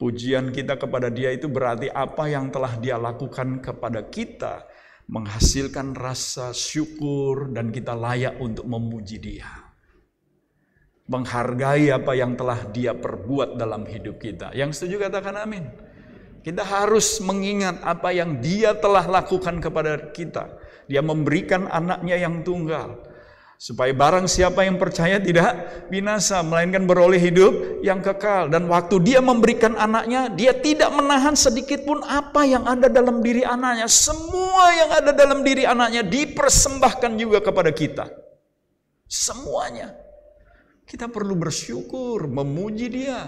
Pujian kita kepada Dia itu berarti apa yang telah Dia lakukan kepada kita menghasilkan rasa syukur dan kita layak untuk memuji Dia. Menghargai apa yang telah Dia perbuat dalam hidup kita. Yang setuju katakan amin. Kita harus mengingat apa yang Dia telah lakukan kepada kita. Dia memberikan anaknya yang tunggal, supaya barang siapa yang percaya tidak binasa, melainkan beroleh hidup yang kekal. Dan waktu Dia memberikan anaknya, Dia tidak menahan sedikit pun apa yang ada dalam diri anaknya. Semua yang ada dalam diri anaknya dipersembahkan juga kepada kita. Semuanya. Kita perlu bersyukur, memuji Dia.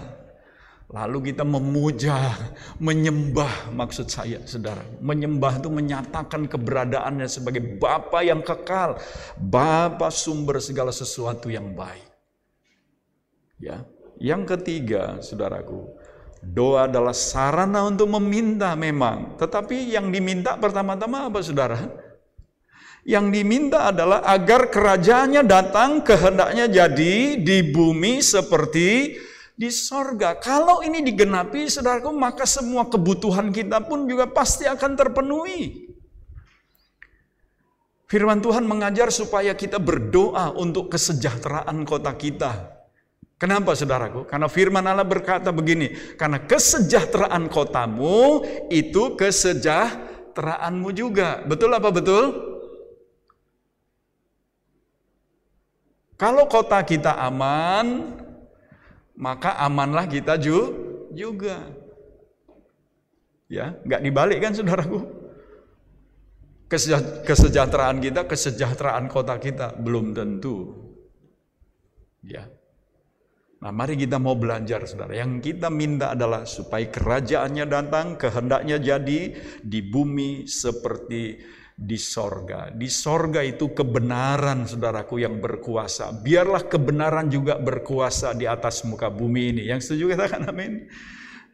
Lalu kita memuja, menyembah, maksud saya, saudara. Menyembah itu menyatakan keberadaannya sebagai Bapa yang kekal, Bapa sumber segala sesuatu yang baik. Ya. Yang ketiga, saudaraku, doa adalah sarana untuk meminta memang. Tetapi yang diminta pertama-tama apa, saudara? Yang diminta adalah agar kerajaannya datang, kehendaknya jadi di bumi seperti di sorga. Kalau ini digenapi, saudaraku, maka semua kebutuhan kita pun juga pasti akan terpenuhi. Firman Tuhan mengajar supaya kita berdoa untuk kesejahteraan kota kita. Kenapa, saudaraku? Karena firman Allah berkata begini, karena kesejahteraan kotamu itu kesejahteraanmu juga. Betul apa betul? Kalau kota kita aman, maka amanlah kita juga. Ya, nggak dibalik kan, saudaraku? Kesejahteraan kita, kesejahteraan kota kita belum tentu. Ya. Nah, mari kita mau belajar, saudara. Yang kita minta adalah supaya kerajaannya datang, kehendaknya jadi di bumi seperti di sorga. Di sorga itu kebenaran, saudaraku, yang berkuasa. Biarlah kebenaran juga berkuasa di atas muka bumi ini. Yang setuju katakan amin.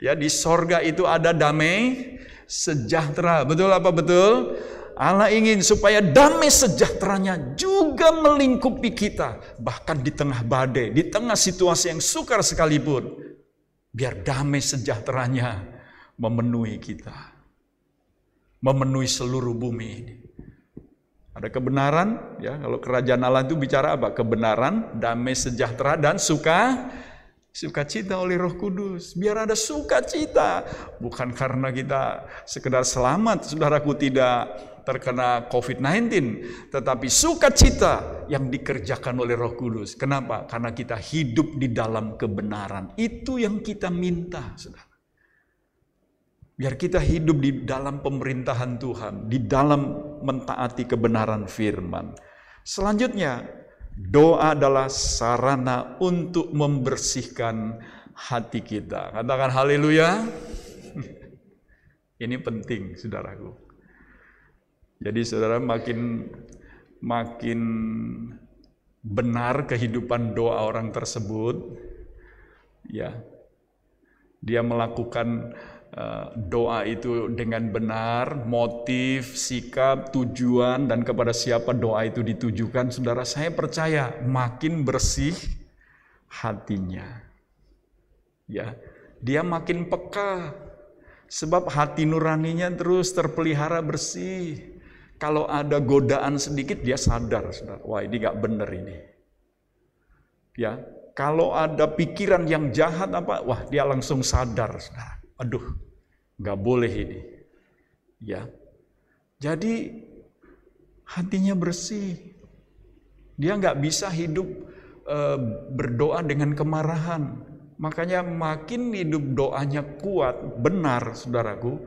Ya, di sorga itu ada damai sejahtera. Betul apa betul? Allah ingin supaya damai sejahteranya juga melingkupi kita. Bahkan di tengah badai, di tengah situasi yang sukar sekalipun. Biar damai sejahteranya memenuhi kita. Memenuhi seluruh bumi ini. Ada kebenaran, ya, kalau kerajaan Allah itu bicara apa? Kebenaran, damai sejahtera, dan sukacita oleh Roh Kudus. Biar ada sukacita, bukan karena kita sekedar selamat, saudaraku, tidak terkena COVID-19, tetapi sukacita yang dikerjakan oleh Roh Kudus. Kenapa? Karena kita hidup di dalam kebenaran. Itu yang kita minta, saudara. Biar kita hidup di dalam pemerintahan Tuhan, di dalam mentaati kebenaran firman. Selanjutnya, doa adalah sarana untuk membersihkan hati kita. Katakan haleluya. Ini penting, saudaraku. Jadi saudara makin benar kehidupan doa orang tersebut, ya, dia melakukan doa itu dengan benar, motif, sikap, tujuan, dan kepada siapa doa itu ditujukan, saudara, saya percaya makin bersih hatinya. Ya, dia makin peka, sebab hati nuraninya terus terpelihara bersih. Kalau ada godaan sedikit, dia sadar, saudara, wah ini gak benar ini. Ya, kalau ada pikiran yang jahat wah dia langsung sadar, saudara. Aduh, nggak boleh ini, ya. Jadi hatinya bersih, dia nggak bisa hidup berdoa dengan kemarahan. Makanya makin hidup doanya kuat, benar, saudaraku,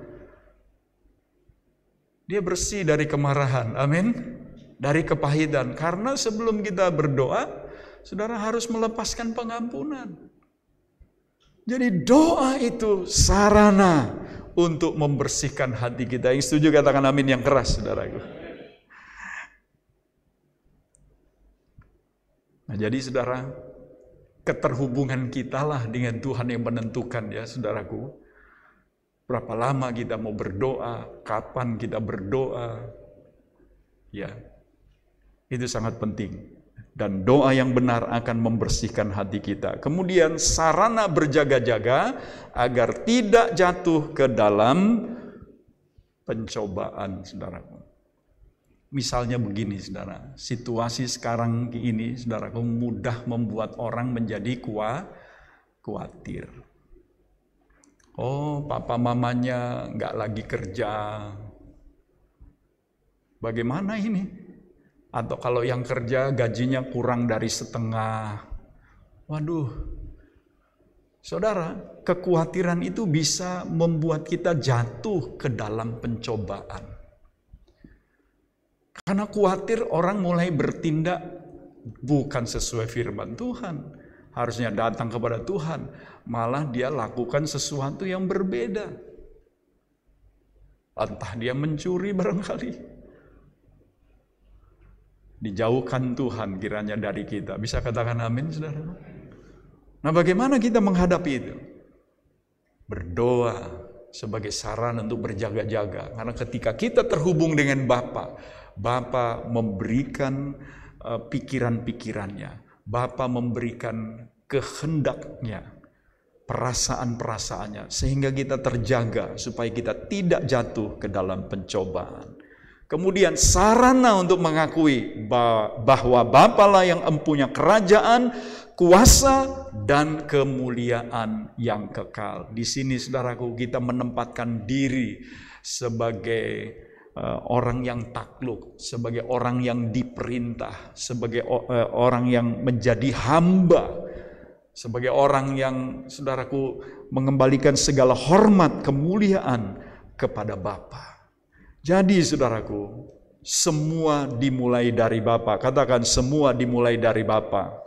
dia bersih dari kemarahan, amin, dari kepahitan. Karena sebelum kita berdoa, saudara harus melepaskan pengampunan. Jadi doa itu sarana untuk membersihkan hati kita. Yang setuju katakan amin yang keras, saudaraku. Nah, jadi saudara, keterhubungan kita lah dengan Tuhan yang menentukan, ya saudaraku. Berapa lama kita mau berdoa, kapan kita berdoa. Ya, itu sangat penting. Dan doa yang benar akan membersihkan hati kita. Kemudian sarana berjaga-jaga agar tidak jatuh ke dalam pencobaan, saudaraku. Misalnya begini, saudara, situasi sekarang ini, saudaraku, mudah membuat orang menjadi khawatir. Oh, papa mamanya nggak lagi kerja. Bagaimana ini? Atau kalau yang kerja gajinya kurang dari setengah. Waduh, saudara, kekhawatiran itu bisa membuat kita jatuh ke dalam pencobaan. Karena khawatir orang mulai bertindak bukan sesuai firman Tuhan. Harusnya datang kepada Tuhan, malah dia lakukan sesuatu yang berbeda. Entah dia mencuri barangkali. Dijauhkan Tuhan kiranya dari kita. Bisa katakan amin, saudara? Nah, bagaimana kita menghadapi itu? Berdoa sebagai sarana untuk berjaga-jaga. Karena ketika kita terhubung dengan Bapa, Bapa memberikan pikiran-pikirannya. Bapa memberikan kehendaknya, perasaan-perasaannya. Sehingga kita terjaga supaya kita tidak jatuh ke dalam pencobaan. Kemudian sarana untuk mengakui bahwa Bapalah yang empunya kerajaan, kuasa, dan kemuliaan yang kekal. Di sini, saudaraku, kita menempatkan diri sebagai orang yang takluk, sebagai orang yang diperintah, sebagai orang yang menjadi hamba, sebagai orang yang, saudaraku, mengembalikan segala hormat, kemuliaan kepada Bapa. Jadi saudaraku, semua dimulai dari Bapa. Katakan semua dimulai dari Bapa.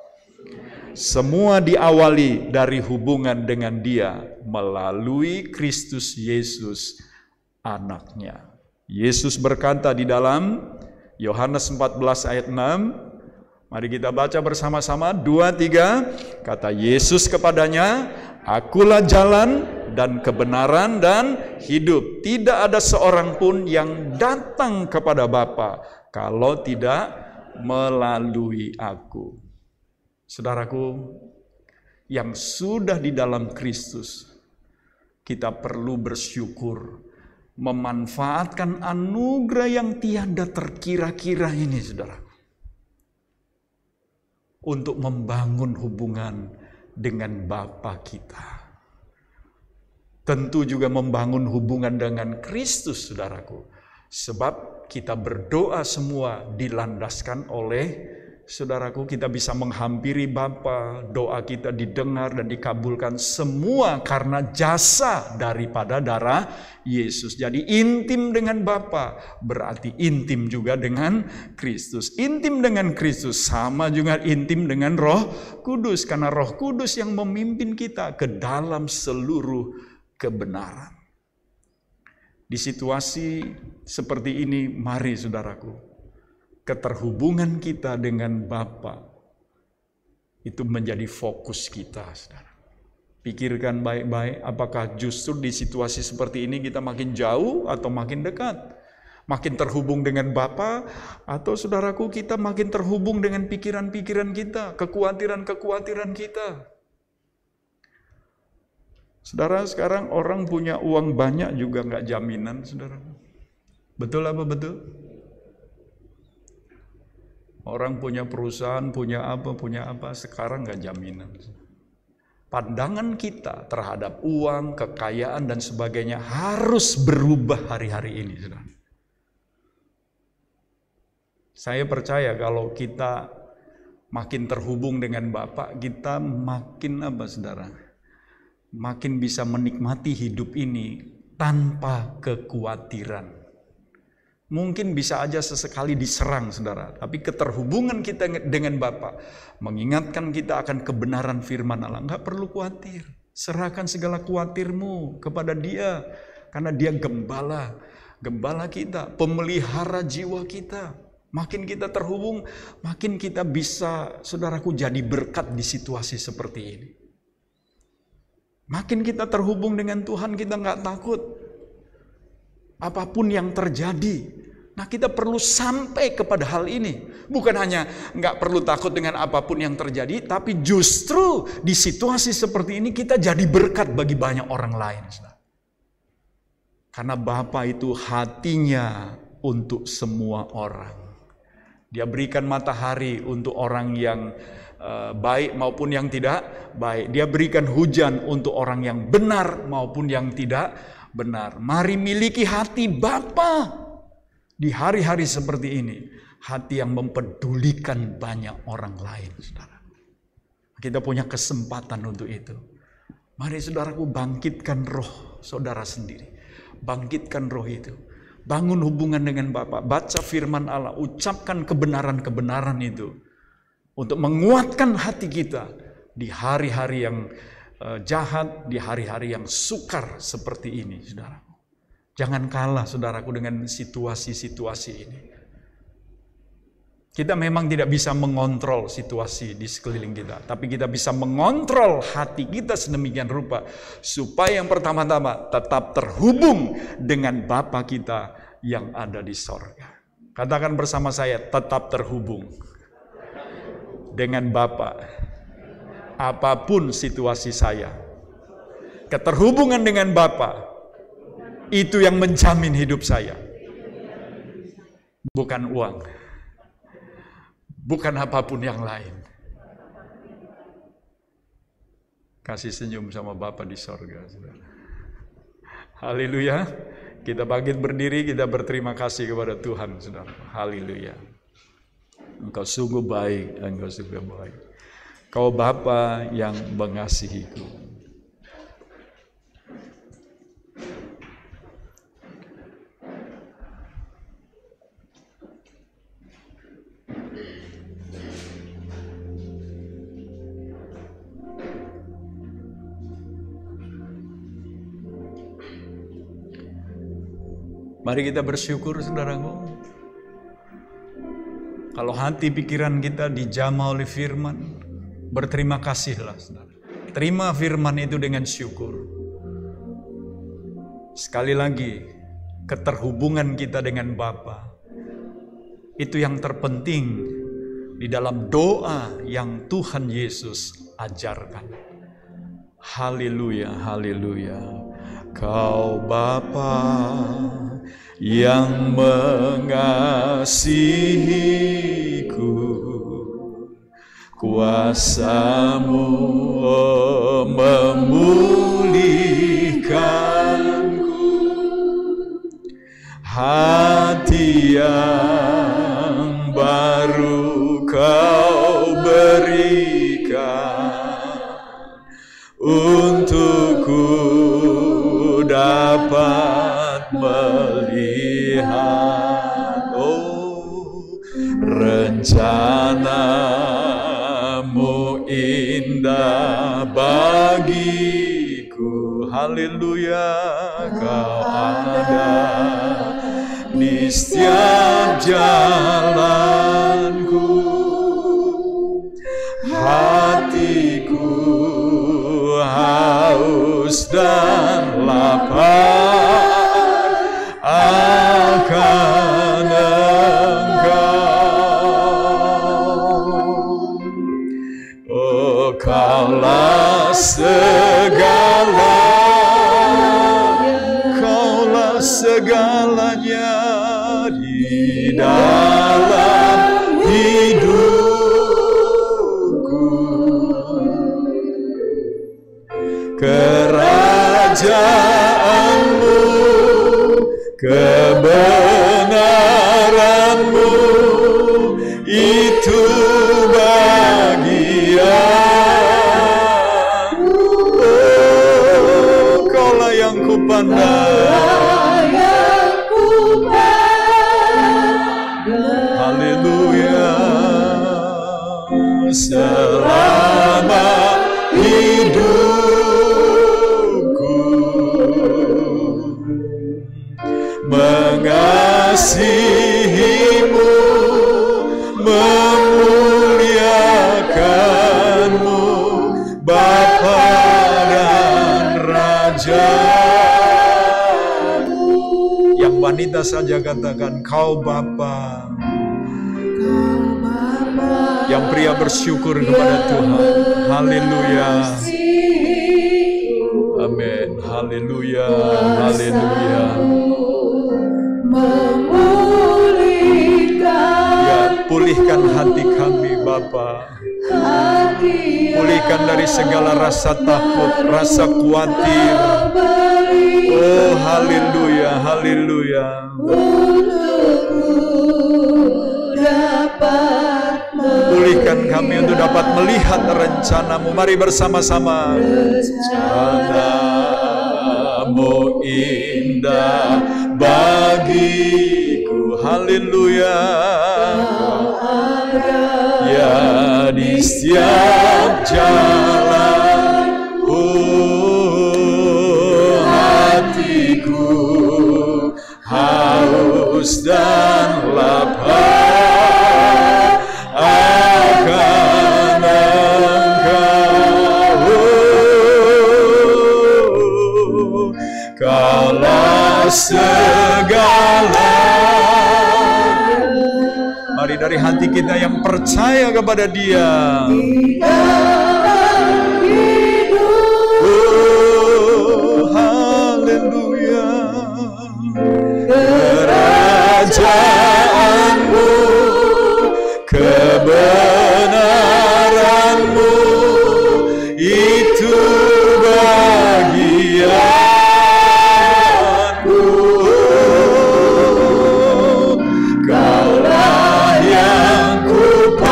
Semua diawali dari hubungan dengan Dia melalui Kristus Yesus anaknya. Yesus berkata di dalam Yohanes 14 ayat 6, mari kita baca bersama-sama, 2, 3, kata Yesus kepadanya, Akulah jalan dan kebenaran dan hidup. Tidak ada seorang pun yang datang kepada Bapa kalau tidak melalui Aku. Saudaraku, yang sudah di dalam Kristus, kita perlu bersyukur, memanfaatkan anugerah yang tiada terkira-kira ini, saudara, untuk membangun hubungan dengan Bapa kita. Tentu juga membangun hubungan dengan Kristus, saudaraku. Sebab kita berdoa semua dilandaskan oleh saudaraku, kita bisa menghampiri Bapa, doa kita didengar dan dikabulkan semua karena jasa daripada darah Yesus. Jadi intim dengan Bapa berarti intim juga dengan Kristus. Intim dengan Kristus sama juga intim dengan Roh Kudus, karena Roh Kudus yang memimpin kita ke dalam seluruh kebenaran. Di situasi seperti ini, mari saudaraku, keterhubungan kita dengan Bapa itu menjadi fokus kita, saudara. Pikirkan baik-baik, apakah justru di situasi seperti ini kita makin jauh atau makin dekat? Makin terhubung dengan Bapa, atau saudaraku kita makin terhubung dengan pikiran-pikiran kita, kekhawatiran-kekhawatiran kita? Saudara, sekarang orang punya uang banyak juga nggak jaminan, saudara. Betul apa betul? Orang punya perusahaan, punya apa, sekarang nggak jaminan. Pandangan kita terhadap uang, kekayaan, dan sebagainya harus berubah hari-hari ini, saudara. Saya percaya kalau kita makin terhubung dengan Bapa, kita makin saudara? Makin bisa menikmati hidup ini tanpa kekhawatiran. Mungkin bisa aja sesekali diserang, saudara. Tapi keterhubungan kita dengan Bapa mengingatkan kita akan kebenaran firman Allah. Enggak perlu khawatir. Serahkan segala khawatirmu kepada Dia. Karena Dia gembala. Gembala kita, pemelihara jiwa kita. Makin kita terhubung, makin kita bisa, saudaraku, jadi berkat di situasi seperti ini. Makin kita terhubung dengan Tuhan, kita enggak takut. Apapun yang terjadi, nah kita perlu sampai kepada hal ini. Bukan hanya nggak perlu takut dengan apapun yang terjadi, tapi justru di situasi seperti ini kita jadi berkat bagi banyak orang lain. Karena Bapa itu hatinya untuk semua orang. Dia berikan matahari untuk orang yang baik maupun yang tidak baik. Dia berikan hujan untuk orang yang benar maupun yang tidak benar. Mari miliki hati Bapa di hari-hari seperti ini. Hati yang mempedulikan banyak orang lain, saudara. Kita punya kesempatan untuk itu. Mari saudaraku, bangkitkan roh saudara sendiri. Bangkitkan roh itu. Bangun hubungan dengan Bapa. Baca firman Allah. Ucapkan kebenaran-kebenaran itu. Untuk menguatkan hati kita di hari-hari yang jahat, di hari-hari yang sukar seperti ini, saudaraku. Jangan kalah, saudaraku, dengan situasi-situasi ini. Kita memang tidak bisa mengontrol situasi di sekeliling kita, tapi kita bisa mengontrol hati kita sedemikian rupa, supaya yang pertama-tama tetap terhubung dengan Bapa kita yang ada di sorga. Katakan bersama saya, tetap terhubung dengan Bapa. Apapun situasi saya, keterhubungan dengan Bapa itu yang menjamin hidup saya. Bukan uang, bukan apapun yang lain. Kasih senyum sama Bapa di sorga, saudara. Haleluya. Kita bangkit berdiri, kita berterima kasih kepada Tuhan, saudara. Haleluya. Engkau sungguh baik, Engkau sungguh baik. Kau Bapa yang mengasihiku. Mari kita bersyukur, saudaraku. Kalau hati pikiran kita dijamah oleh firman, berterima kasihlah, saudara. Terima firman itu dengan syukur. Sekali lagi, keterhubungan kita dengan Bapa itu yang terpenting di dalam doa yang Tuhan Yesus ajarkan. Haleluya, haleluya. Kau Bapa yang mengasihiku, kuasa-Mu memulihkanku, hati yang baru Kau untukku dapat melihat rencanamu indah bagiku. Haleluya, kau ada di setiap jalanku. Hatiku haus dan lapar akan Engkau. Oh, Kaulah segalanya di dalam hidupku. Kerajaanmu, kebenaranmu, itu bagian. Oh, Kaulah yang kupandang. Haleluya, selama hidupku mengasihimu, memuliakanmu, Bapa dan Raja. Yang wanita saja katakan, Kau Bapa. Yang pria bersyukur kepada Tuhan. Haleluya. Amin. Haleluya. Haleluya. Ya, pulihkan hati kami, Bapa. Pulihkan dari segala rasa takut, rasa khawatir. Oh, haleluya, haleluya. Pulihkan kami untuk dapat melihat rencanamu. Mari bersama-sama. Rencanamu indah bagiku. Haleluya. Ya, di setiap jalan. Hatiku haus dan lapar akan Engkau. Kaulah segala. Mari dari hati kita yang percaya kepada Dia. Kerajaanmu, kebenaranmu, itu bagianku. Kaulah yang kupandang,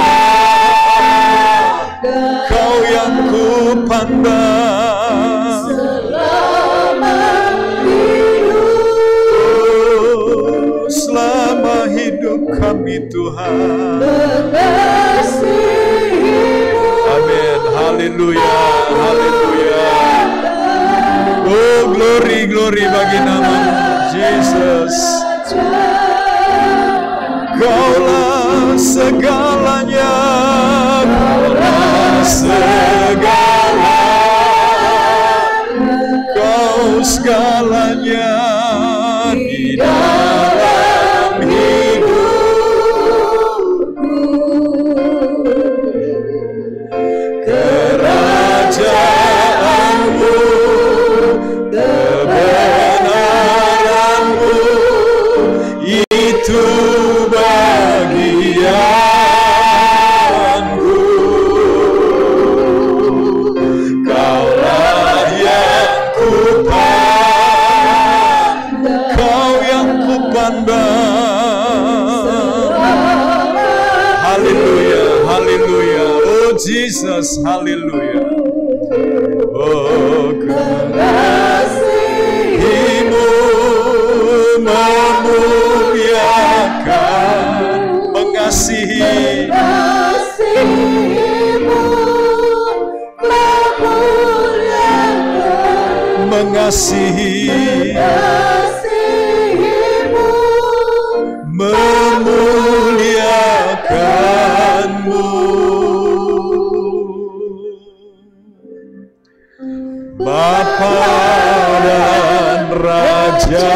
Kau yang kupandang. Selama hidup kami Tuhan. Amin. Haleluya. Haleluya. Oh, glory, glory bagi nama Yesus. Kaulah segalanya. Kaulah segala. Kau segalanya di dalam hidupku. Kerajaanmu, kebenaranmu, itu bagianku. Kaulah yang kupandang, Kau yang kupandang. Haleluya, haleluya. Oh Jesus, haleluya. Oh mengasihi-Mu, memuliakan-Mu. Bapa dan Raja.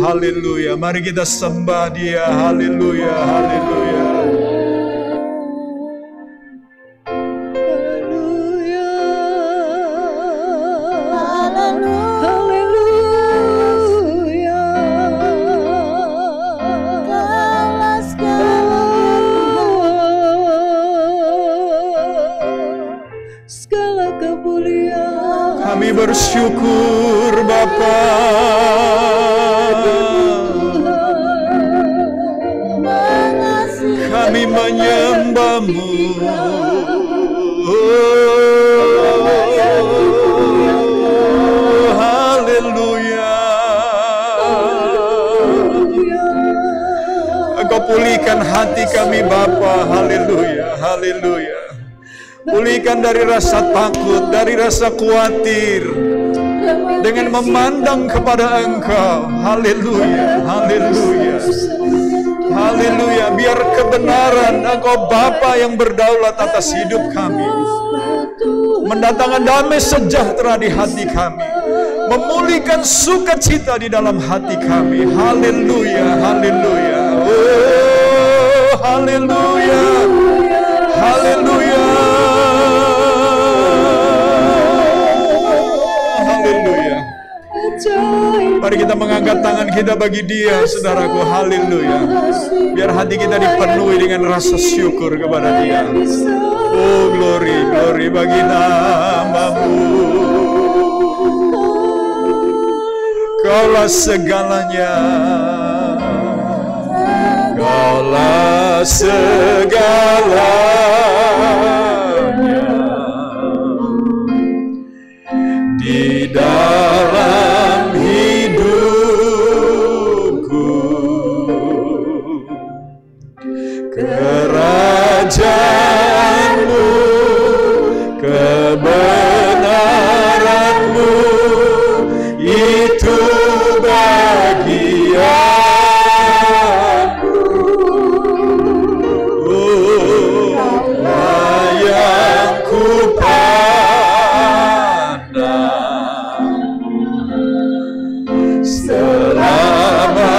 Haleluya, mari kita sembah Dia. Haleluya, haleluya. Kami bersyukur Bapa. Kami menyembah-Mu. Haleluya. Engkau pulihkan hati kami Bapa. Haleluya, haleluya. Pulihkan dari rasa takut, dari rasa khawatir, dengan memandang kepada Engkau. Haleluya, haleluya, haleluya. Biar kebenaran Engkau Bapa yang berdaulat atas hidup kami, mendatangkan damai sejahtera di hati kami, memulihkan sukacita di dalam hati kami. Haleluya, haleluya. Oh, haleluya, haleluya. Mari kita mengangkat tangan kita bagi Dia, saudaraku. Haleluya. Biar hati kita dipenuhi dengan rasa syukur kepada Dia. Oh, glory, glory bagi nama-Mu. Kaulah segalanya. Kaulah segalanya di dalam hidupku. Kerajaan-Mu, kebenaran-Mu, itu bagianku. Oh, yang ku selama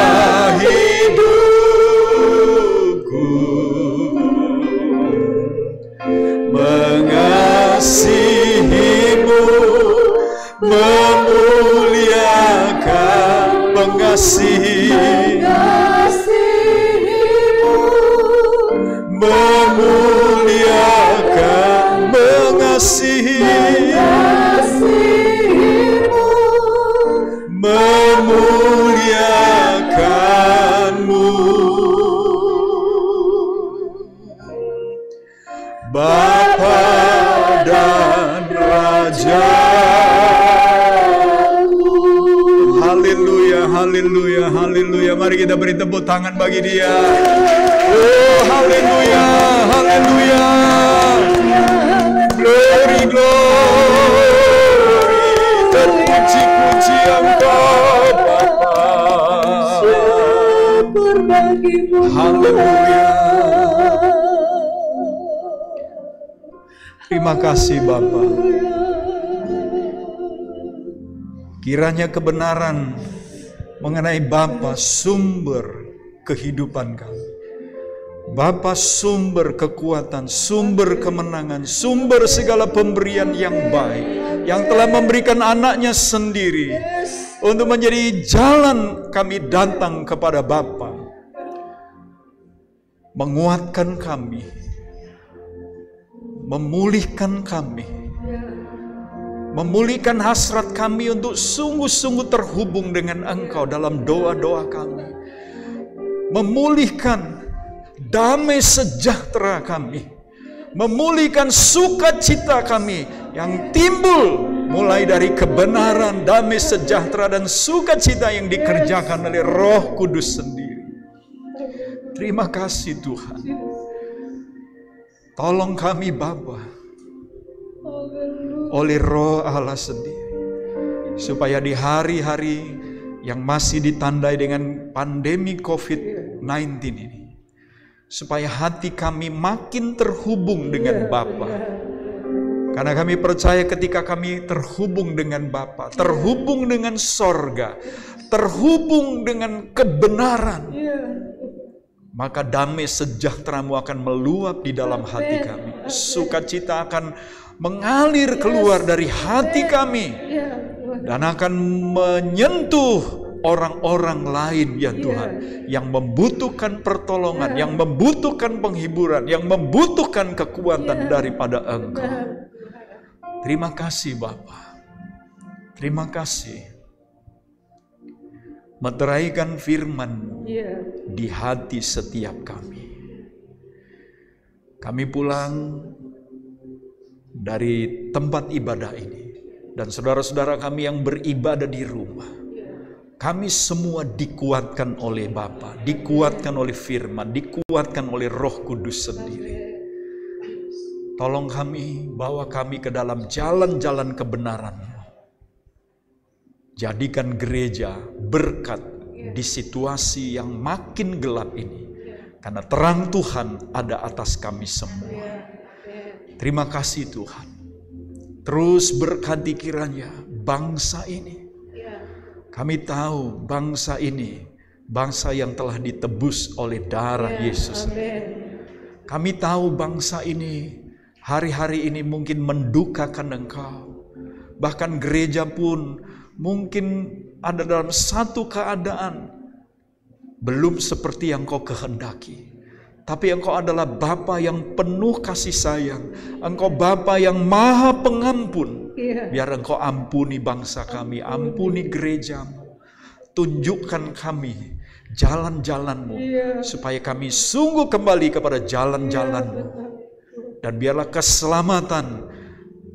hidupku, mengasihi-Mu, memuliakan, mengasihi-Mu, memuliakan, mengasihi-Mu, memuliakan-Mu. Bapa dan Raja. Haleluya, haleluya, haleluya. Mari kita beri tepuk tangan bagi Dia. Oh, haleluya, haleluya. Glory, glory. Terpuji-puji Engkau Bapa. Syukur bagi-Mu. Haleluya. Terima kasih Bapa. Kiranya kebenaran mengenai Bapa sumber kehidupan kami. Bapa sumber kekuatan, sumber kemenangan, sumber segala pemberian yang baik, yang telah memberikan anaknya sendiri untuk menjadi jalan kami datang kepada Bapa. Menguatkan kami, memulihkan kami, memulihkan hasrat kami untuk sungguh-sungguh terhubung dengan Engkau dalam doa-doa kami, memulihkan damai sejahtera kami, memulihkan sukacita kami yang timbul mulai dari kebenaran, damai sejahtera, dan sukacita yang dikerjakan oleh Roh Kudus sendiri. Terima kasih Tuhan. Tolong kami Bapa, oleh Roh Allah sendiri. Supaya di hari-hari yang masih ditandai dengan pandemi COVID-19 ini, supaya hati kami makin terhubung dengan Bapa. Karena kami percaya ketika kami terhubung dengan Bapa, terhubung dengan sorga, terhubung dengan kebenaran, maka damai sejahtera-Mu akan meluap di dalam hati kami. Sukacita akan mengalir keluar dari hati kami dan akan menyentuh orang-orang lain ya Tuhan, yang membutuhkan pertolongan, yang membutuhkan penghiburan, yang membutuhkan kekuatan daripada Engkau. Terima kasih Bapa. Terima kasih. Meteraikan firman-Mu di hati setiap kami. Kami pulang dari tempat ibadah ini, dan saudara-saudara kami yang beribadah di rumah, kami semua dikuatkan oleh Bapa, dikuatkan oleh firman, dikuatkan oleh Roh Kudus sendiri. Tolong kami, bawa kami ke dalam jalan-jalan kebenaran-Mu. Jadikan gereja berkat di situasi yang makin gelap ini, karena terang Tuhan ada atas kami semua. Terima kasih Tuhan. Terus berkati kiranya bangsa ini. Kami tahu bangsa ini, bangsa yang telah ditebus oleh darah Yesus. Kami tahu bangsa ini hari-hari ini mungkin mendukakan Engkau. Bahkan gereja pun mungkin ada dalam satu keadaan belum seperti yang Kau kehendaki. Tapi Engkau adalah Bapa yang penuh kasih sayang. Engkau Bapa yang maha pengampun. Biar Engkau ampuni bangsa kami, ampuni gereja-Mu. Tunjukkan kami jalan-jalan-Mu, supaya kami sungguh kembali kepada jalan-jalan-Mu. Dan biarlah keselamatan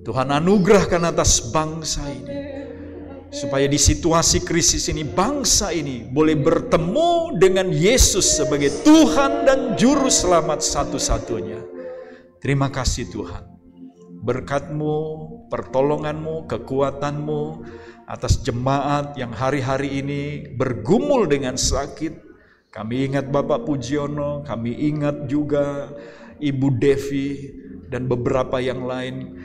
Tuhan anugerahkan atas bangsa ini. Supaya di situasi krisis ini, bangsa ini boleh bertemu dengan Yesus sebagai Tuhan dan Juru Selamat satu-satunya. Terima kasih Tuhan. Berkat-Mu, pertolongan-Mu, kekuatan-Mu atas jemaat yang hari-hari ini bergumul dengan sakit. Kami ingat Bapak Pujiono, kami ingat juga Ibu Devi, dan beberapa yang lain.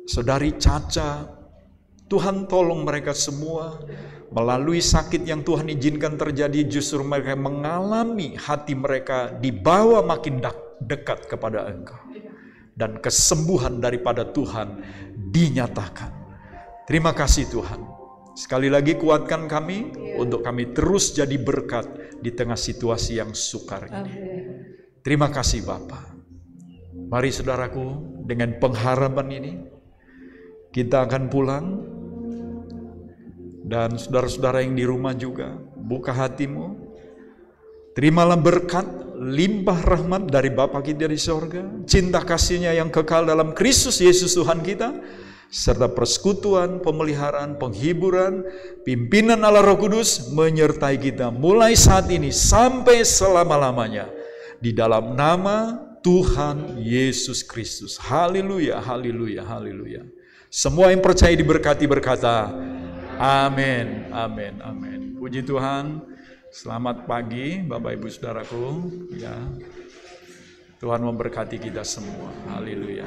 Saudari Caca, Tuhan tolong mereka semua. Melalui sakit yang Tuhan izinkan terjadi, justru mereka mengalami hati mereka dibawa makin dekat kepada Engkau. Dan kesembuhan daripada Tuhan dinyatakan. Terima kasih Tuhan. Sekali lagi kuatkan kami, untuk kami terus jadi berkat di tengah situasi yang sukar ini. Terima kasih Bapa. Mari saudaraku, dengan pengharapan ini, kita akan pulang. Dan saudara-saudara yang di rumah juga, buka hatimu. Terimalah berkat, limpah rahmat dari Bapa kita di sorga, cinta kasih-Nya yang kekal dalam Kristus Yesus Tuhan kita, serta persekutuan, pemeliharaan, penghiburan, pimpinan Allah Roh Kudus menyertai kita mulai saat ini sampai selama-lamanya. Di dalam nama Tuhan Yesus Kristus. Haleluya, haleluya, haleluya. Semua yang percaya diberkati berkata, amin, amin, amin. Puji Tuhan. Selamat pagi Bapak Ibu Saudaraku. Ya, Tuhan memberkati kita semua. Haleluya.